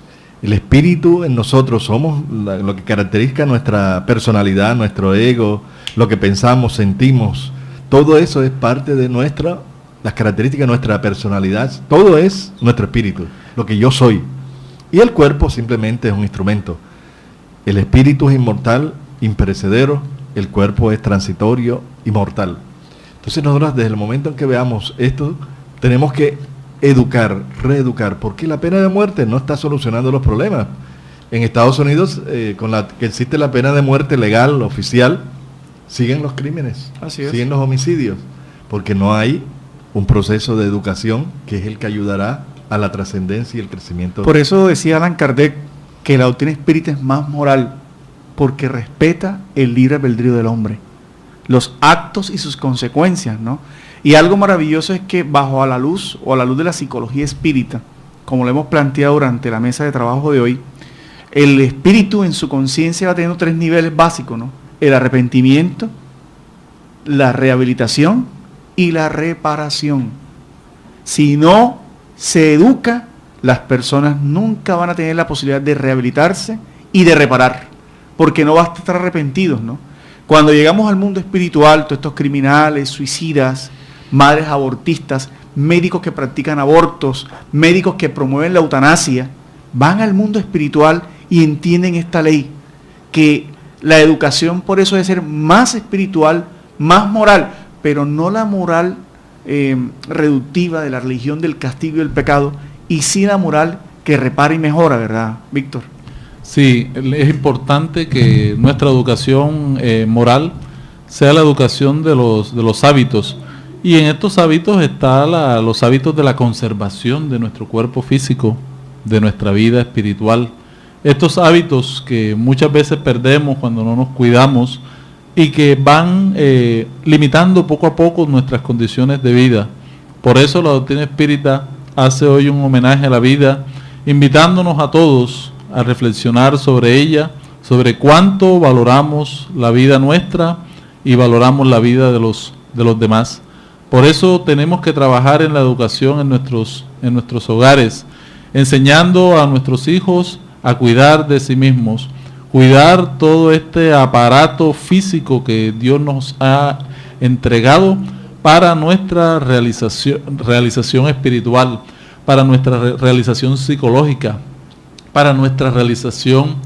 El espíritu en nosotros somos lo que caracteriza nuestra personalidad, nuestro ego, lo que pensamos, sentimos. Todo eso es parte de las características de nuestra personalidad. Todo es nuestro espíritu, lo que yo soy. Y el cuerpo simplemente es un instrumento. El espíritu es inmortal, imperecedero. El cuerpo es transitorio y mortal. Entonces nosotros desde el momento en que veamos esto, tenemos que educar, reeducar, porque la pena de muerte no está solucionando los problemas. En Estados Unidos, con la que existe la pena de muerte legal, oficial, siguen los crímenes, siguen los homicidios, porque no hay un proceso de educación que es el que ayudará a la trascendencia y el crecimiento. Por eso decía Allan Kardec que la doctrina espírita es más moral, porque respeta el libre albedrío del hombre, los actos y sus consecuencias, ¿no? Y algo maravilloso es que bajo a la luz de la psicología espírita, como lo hemos planteado durante la mesa de trabajo de hoy, el espíritu en su conciencia va teniendo 3 niveles básicos, ¿no? El arrepentimiento, la rehabilitación y la reparación. Si no se educa, las personas nunca van a tener la posibilidad de rehabilitarse y de reparar, porque no basta estar arrepentidos, ¿no? Cuando llegamos al mundo espiritual, todos estos criminales, suicidas, madres abortistas, médicos que practican abortos, médicos que promueven la eutanasia, van al mundo espiritual y entienden esta ley, que la educación por eso debe ser más espiritual, más moral, pero no la moral reductiva de la religión del castigo y del pecado, y sí la moral que repara y mejora, ¿verdad, Víctor? Sí, es importante que nuestra educación moral sea la educación de los hábitos. Y en estos hábitos están los hábitos de la conservación de nuestro cuerpo físico, de nuestra vida espiritual. Estos hábitos que muchas veces perdemos cuando no nos cuidamos y que van limitando poco a poco nuestras condiciones de vida. Por eso la doctrina espírita hace hoy un homenaje a la vida, invitándonos a todos a reflexionar sobre ella, sobre cuánto valoramos la vida nuestra y valoramos la vida de los demás. Por eso tenemos que trabajar en la educación en nuestros hogares, enseñando a nuestros hijos a cuidar de sí mismos, cuidar todo este aparato físico que Dios nos ha entregado para nuestra realización espiritual, para nuestra realización psicológica, para nuestra realización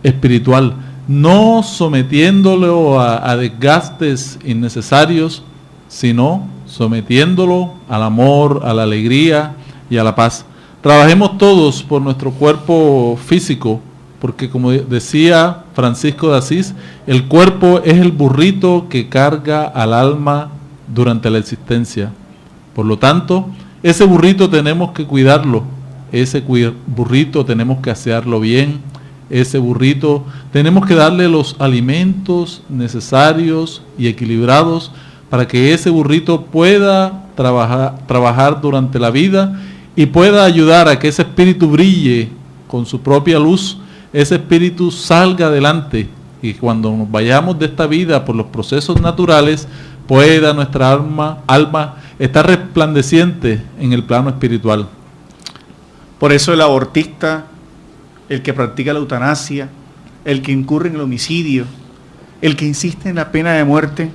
espiritual, no sometiéndolo a desgastes innecesarios, sino sometiéndolo al amor, a la alegría y a la paz. Trabajemos todos por nuestro cuerpo físico, porque como decía Francisco de Asís, el cuerpo es el burrito que carga al alma durante la existencia. Por lo tanto, ese burrito tenemos que cuidarlo, ese burrito tenemos que asearlo bien, ese burrito tenemos que darle los alimentos necesarios y equilibrados para que ese burrito pueda trabajar durante la vida y pueda ayudar a que ese espíritu brille con su propia luz, ese espíritu salga adelante y cuando nos vayamos de esta vida por los procesos naturales, pueda nuestra alma estar resplandeciente en el plano espiritual. Por eso el abortista, el que practica la eutanasia, el que incurre en el homicidio, el que insiste en la pena de muerte,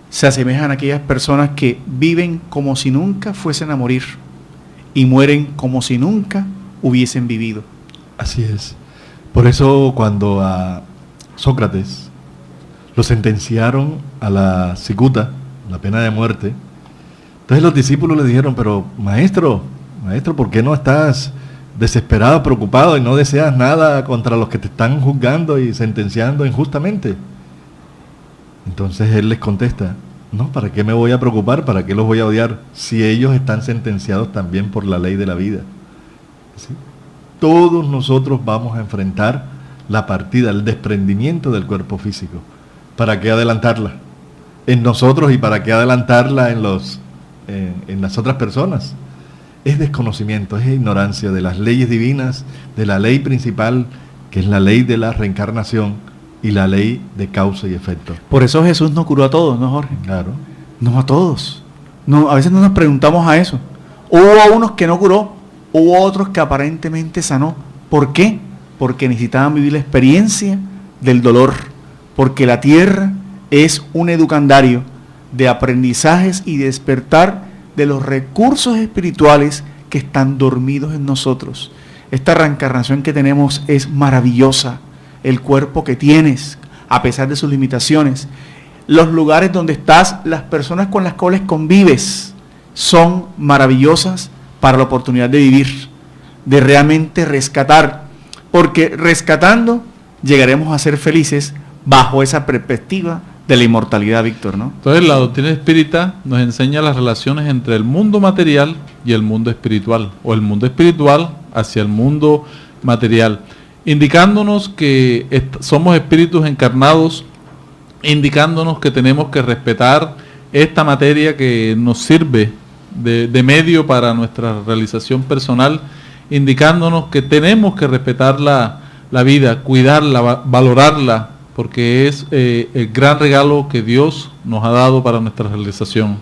se asemejan a aquellas personas que viven como si nunca fuesen a morir y mueren como si nunca hubiesen vivido. Así es. Por eso cuando a Sócrates lo sentenciaron a la cicuta, la pena de muerte, entonces los discípulos le dijeron, pero maestro, ¿por qué no estás desesperado, preocupado y no deseas nada contra los que te están juzgando y sentenciando injustamente? Entonces él les contesta, no, ¿para qué me voy a preocupar? ¿Para qué los voy a odiar? Si ellos están sentenciados también por la ley de la vida. ¿Sí? Todos nosotros vamos a enfrentar la partida, el desprendimiento del cuerpo físico. ¿Para qué adelantarla en nosotros y para qué adelantarla en las otras personas? Es desconocimiento, es ignorancia de las leyes divinas, de la ley principal, que es la ley de la reencarnación y la ley de causa y efecto. Por eso Jesús no curó a todos, ¿no, Jorge? Claro. No a todos. No, a veces no nos preguntamos a eso. Hubo unos que no curó, hubo otros que aparentemente sanó. ¿Por qué? Porque necesitaban vivir la experiencia del dolor. Porque la tierra es un educandario de aprendizajes y despertar de los recursos espirituales que están dormidos en nosotros. Esta reencarnación que tenemos es maravillosa. El cuerpo que tienes, a pesar de sus limitaciones, los lugares donde estás, las personas con las cuales convives, son maravillosas para la oportunidad de vivir, de realmente rescatar, porque rescatando llegaremos a ser felices bajo esa perspectiva de la inmortalidad, Víctor, ¿no? Entonces la doctrina espírita nos enseña las relaciones entre el mundo material y el mundo espiritual, o el mundo espiritual hacia el mundo material, indicándonos que somos espíritus encarnados, indicándonos que tenemos que respetar esta materia que nos sirve de medio para nuestra realización personal, indicándonos que tenemos que respetar la vida, cuidarla, valorarla, porque es el gran regalo que Dios nos ha dado para nuestra realización.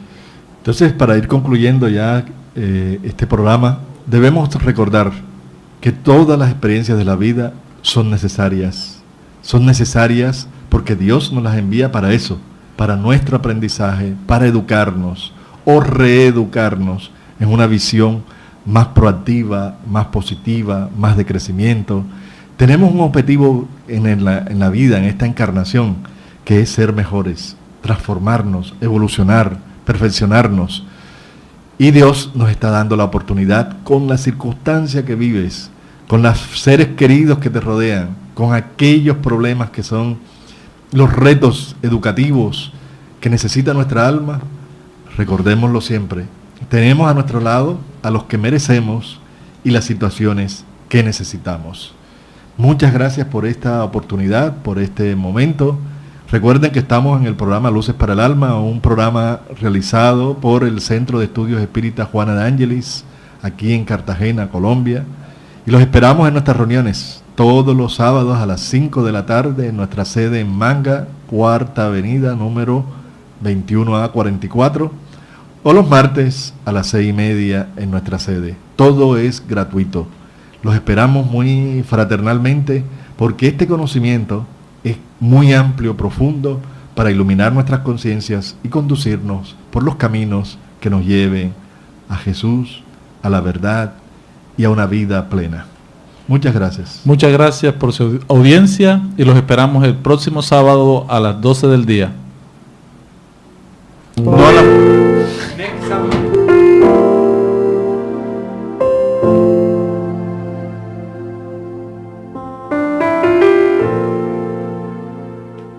Entonces, para ir concluyendo ya este programa, debemos recordar que todas las experiencias de la vida son necesarias porque Dios nos las envía para eso, para nuestro aprendizaje, para educarnos o reeducarnos en una visión más proactiva, más positiva, más de crecimiento. Tenemos un objetivo en la vida, en esta encarnación, que es ser mejores, transformarnos, evolucionar, perfeccionarnos. Y Dios nos está dando la oportunidad con la circunstancia que vives, con los seres queridos que te rodean, con aquellos problemas que son los retos educativos que necesita nuestra alma. Recordémoslo siempre, tenemos a nuestro lado a los que merecemos y las situaciones que necesitamos. Muchas gracias por esta oportunidad, por este momento. Recuerden que estamos en el programa Luces para el Alma, un programa realizado por el Centro de Estudios Espíritas Juana de Ángelis, aquí en Cartagena, Colombia. Y los esperamos en nuestras reuniones todos los sábados a las 5 de la tarde en nuestra sede en Manga, Cuarta Avenida, número 21A44, o los martes a las 6:30 en nuestra sede. Todo es gratuito. Los esperamos muy fraternalmente porque este conocimiento es muy amplio, profundo, para iluminar nuestras conciencias y conducirnos por los caminos que nos lleven a Jesús, a la verdad y a una vida plena. Muchas gracias. Muchas gracias por su audiencia y los esperamos el próximo sábado a las 12 del día.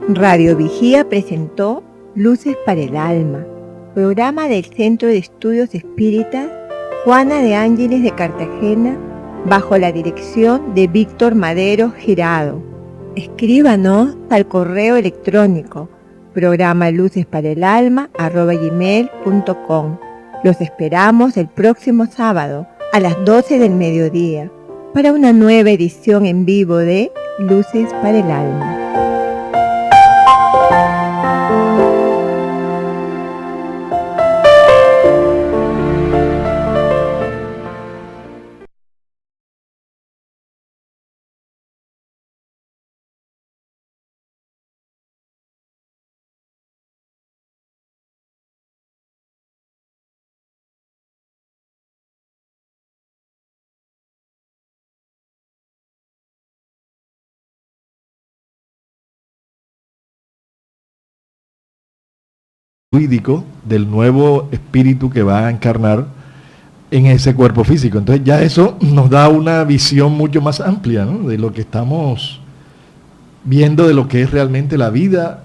Radio Vigía presentó Luces para el Alma, programa del Centro de Estudios Espíritas Juana de Ángeles de Cartagena, bajo la dirección de Víctor Madero Girado. Escríbanos al correo electrónico programa lucesparaelalma@gmail.com. Los esperamos el próximo sábado a las 12 del mediodía para una nueva edición en vivo de Luces para el Alma. fluídico del nuevo espíritu que va a encarnar en ese cuerpo físico. Entonces ya eso nos da una visión mucho más amplia, ¿no?, de lo que estamos viendo, de lo que es realmente la vida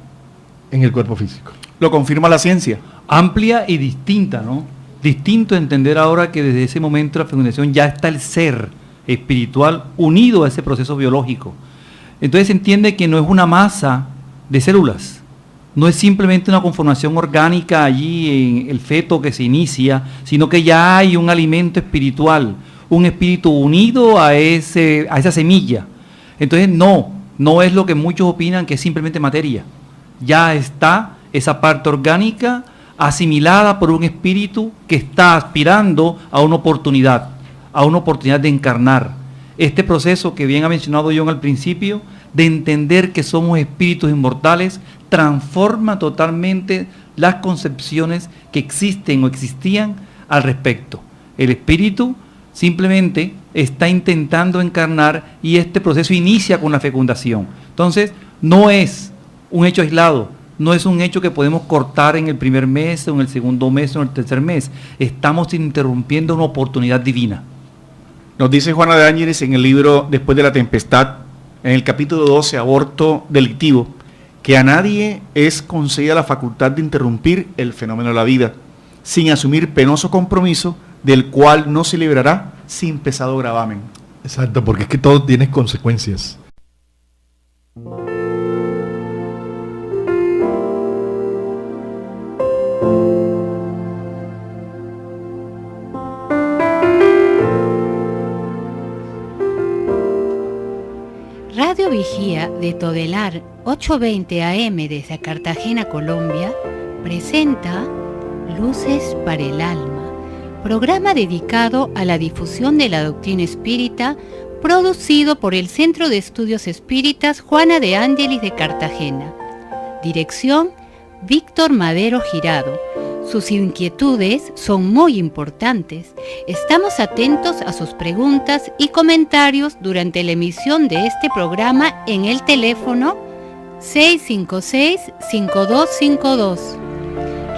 en el cuerpo físico. Lo confirma la ciencia. Amplia y distinta, ¿no? Distinto entender ahora que desde ese momento de la fecundación ya está el ser espiritual unido a ese proceso biológico. Entonces se entiende que no es una masa de células, no es simplemente una conformación orgánica allí en el feto que se inicia, sino que ya hay un alimento espiritual, un espíritu unido a esa semilla. Entonces no es lo que muchos opinan que es simplemente materia. Ya está esa parte orgánica asimilada por un espíritu que está aspirando a una oportunidad de encarnar. Este proceso que bien ha mencionado John al principio, de entender que somos espíritus inmortales, transforma totalmente las concepciones que existen o existían al respecto. El espíritu simplemente está intentando encarnar y este proceso inicia con la fecundación. Entonces, no es un hecho aislado, no es un hecho que podemos cortar en el primer mes, o en el segundo mes, o en el tercer mes. Estamos interrumpiendo una oportunidad divina. Nos dice Juana de Ángeles en el libro Después de la Tempestad, en el capítulo 12, Aborto Delictivo, que a nadie es concedida la facultad de interrumpir el fenómeno de la vida, sin asumir penoso compromiso, del cual no se librará sin pesado gravamen. Exacto, porque es que todo tiene consecuencias. Radio Vigía de Todelar 820 AM desde Cartagena, Colombia, presenta Luces para el Alma, programa dedicado a la difusión de la doctrina espírita, producido por el Centro de Estudios Espíritas Juana de Ángeles de Cartagena. Dirección, Víctor Madero Girado. Sus inquietudes son muy importantes. Estamos atentos a sus preguntas y comentarios durante la emisión de este programa en el teléfono 656-5252.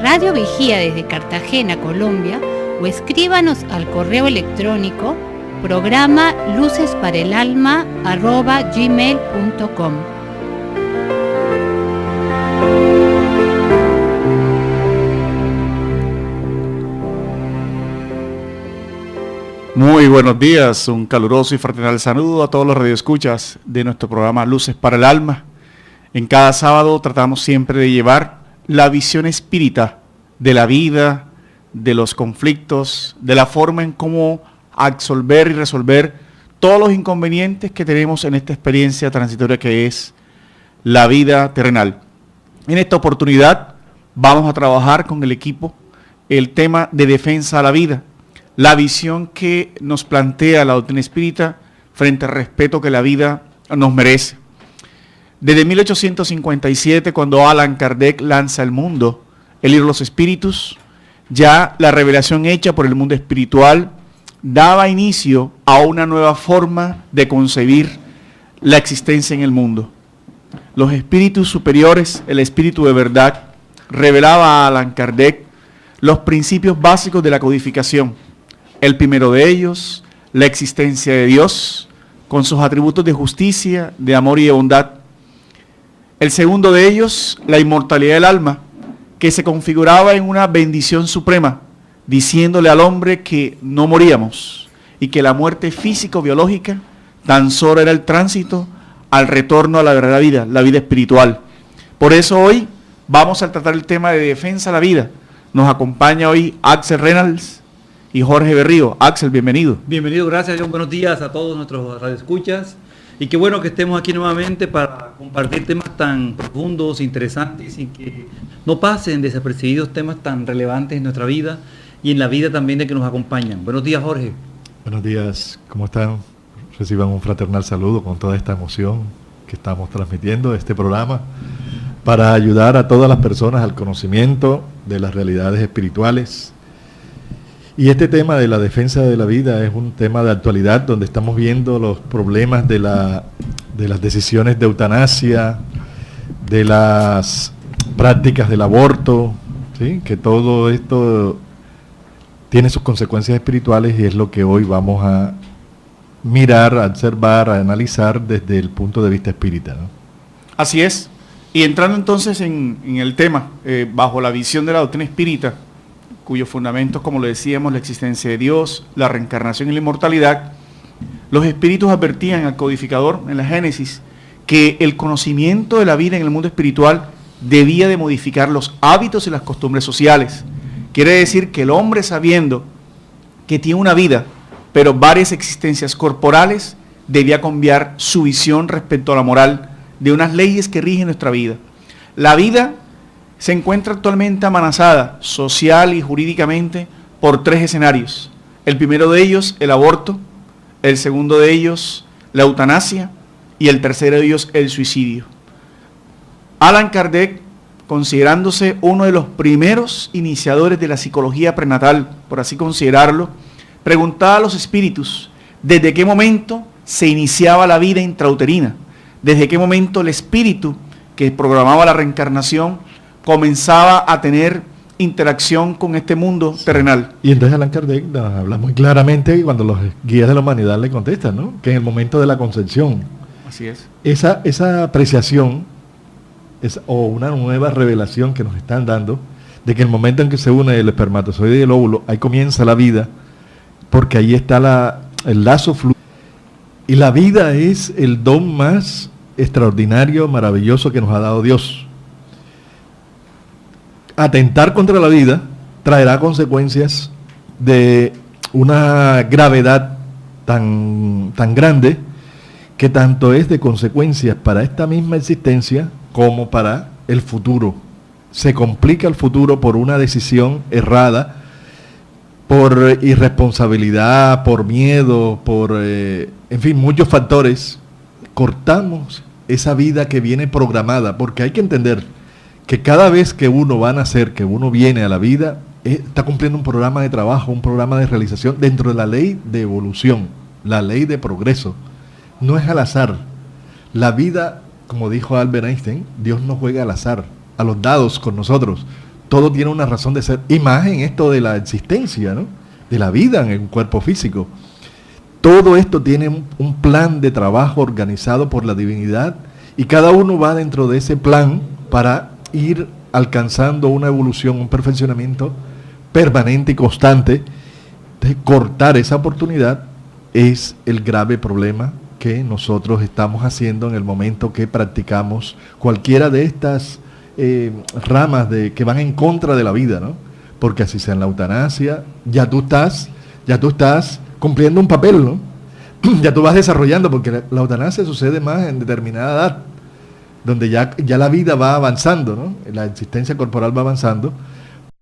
Radio Vigía desde Cartagena, Colombia, o escríbanos al correo electrónico programa lucesparaelalma@gmail.com. Muy buenos días, un caluroso y fraternal saludo a todos los radioescuchas de nuestro programa Luces para el Alma. En cada sábado tratamos siempre de llevar la visión espírita de la vida, de los conflictos, de la forma en cómo absolver y resolver todos los inconvenientes que tenemos en esta experiencia transitoria que es la vida terrenal. En esta oportunidad vamos a trabajar con el equipo el tema de defensa a la vida, la visión que nos plantea la doctrina espírita frente al respeto que la vida nos merece. Desde 1857, cuando Allan Kardec lanza al mundo el libro de los espíritus, ya la revelación hecha por el mundo espiritual daba inicio a una nueva forma de concebir la existencia en el mundo. Los espíritus superiores, el espíritu de verdad, revelaba a Allan Kardec los principios básicos de la codificación. El primero de ellos, la existencia de Dios, con sus atributos de justicia, de amor y de bondad. El segundo de ellos, la inmortalidad del alma, que se configuraba en una bendición suprema, diciéndole al hombre que no moríamos y que la muerte físico-biológica tan solo era el tránsito al retorno a la verdadera vida, la vida espiritual. Por eso hoy vamos a tratar el tema de defensa a la vida. Nos acompaña hoy Axel Reynolds y Jorge Berrío. Axel, bienvenido. Bienvenido, gracias John. Buenos días a todos nuestros radioescuchas. Y qué bueno que estemos aquí nuevamente para compartir temas tan profundos, interesantes y que no pasen desapercibidos, temas tan relevantes en nuestra vida y en la vida también de que nos acompañan. Buenos días, Jorge. Buenos días, ¿cómo están? Reciban un fraternal saludo con toda esta emoción que estamos transmitiendo de este programa para ayudar a todas las personas al conocimiento de las realidades espirituales. Y este tema de la defensa de la vida es un tema de actualidad donde estamos viendo los problemas de las decisiones de eutanasia, de las prácticas del aborto, ¿sí? Que todo esto tiene sus consecuencias espirituales y es lo que hoy vamos a mirar, a observar, a analizar desde el punto de vista espírita, ¿no? Así es. Y entrando entonces en el tema, bajo la visión de la doctrina espírita, cuyos fundamentos, como lo decíamos, la existencia de Dios, la reencarnación y la inmortalidad, los espíritus advertían al codificador en la Génesis que el conocimiento de la vida en el mundo espiritual debía de modificar los hábitos y las costumbres sociales. Quiere decir que el hombre, sabiendo que tiene una vida, pero varias existencias corporales, debía cambiar su visión respecto a la moral de unas leyes que rigen nuestra vida. La vida se encuentra actualmente amenazada social y jurídicamente por 3 escenarios. El primero de ellos, el aborto; el segundo de ellos, la eutanasia; y el tercero de ellos, el suicidio. Allan Kardec, considerándose uno de los primeros iniciadores de la psicología prenatal, por así considerarlo, preguntaba a los espíritus desde qué momento se iniciaba la vida intrauterina, desde qué momento el espíritu que programaba la reencarnación comenzaba a tener interacción con este mundo terrenal. Y entonces Allan Kardec nos habla muy claramente cuando los guías de la humanidad le contestan, ¿no? Que en el momento de la concepción. Así es. Esa apreciación o una nueva revelación que nos están dando de que el momento en que se une el espermatozoide y el óvulo, ahí comienza la vida, porque ahí está el lazo fluido. Y la vida es el don más extraordinario, maravilloso que nos ha dado Dios. Atentar contra la vida traerá consecuencias de una gravedad tan grande, que tanto es de consecuencias para esta misma existencia como para el futuro. Se complica el futuro por una decisión errada, por irresponsabilidad, por miedo, en fin, muchos factores. Cortamos esa vida que viene programada, porque hay que entender que cada vez que uno va a nacer, que uno viene a la vida, está cumpliendo un programa de trabajo, un programa de realización dentro de la ley de evolución, la ley de progreso. No es al azar. La vida, como dijo Albert Einstein, Dios no juega al azar, a los dados con nosotros. Todo tiene una razón de ser, y más en esto de la existencia, ¿no? De la vida en un cuerpo físico. Todo esto tiene un plan de trabajo organizado por la divinidad, y cada uno va dentro de ese plan para ir alcanzando una evolución, un perfeccionamiento permanente y constante. De cortar esa oportunidad es el grave problema que nosotros estamos haciendo en el momento que practicamos cualquiera de estas ramas que van en contra de la vida, ¿no? Porque así sea en la eutanasia, ya tú estás cumpliendo un papel, ¿no? Ya tú vas desarrollando, porque la eutanasia sucede más en determinada edad, donde ya la vida va avanzando, ¿no? La existencia corporal va avanzando,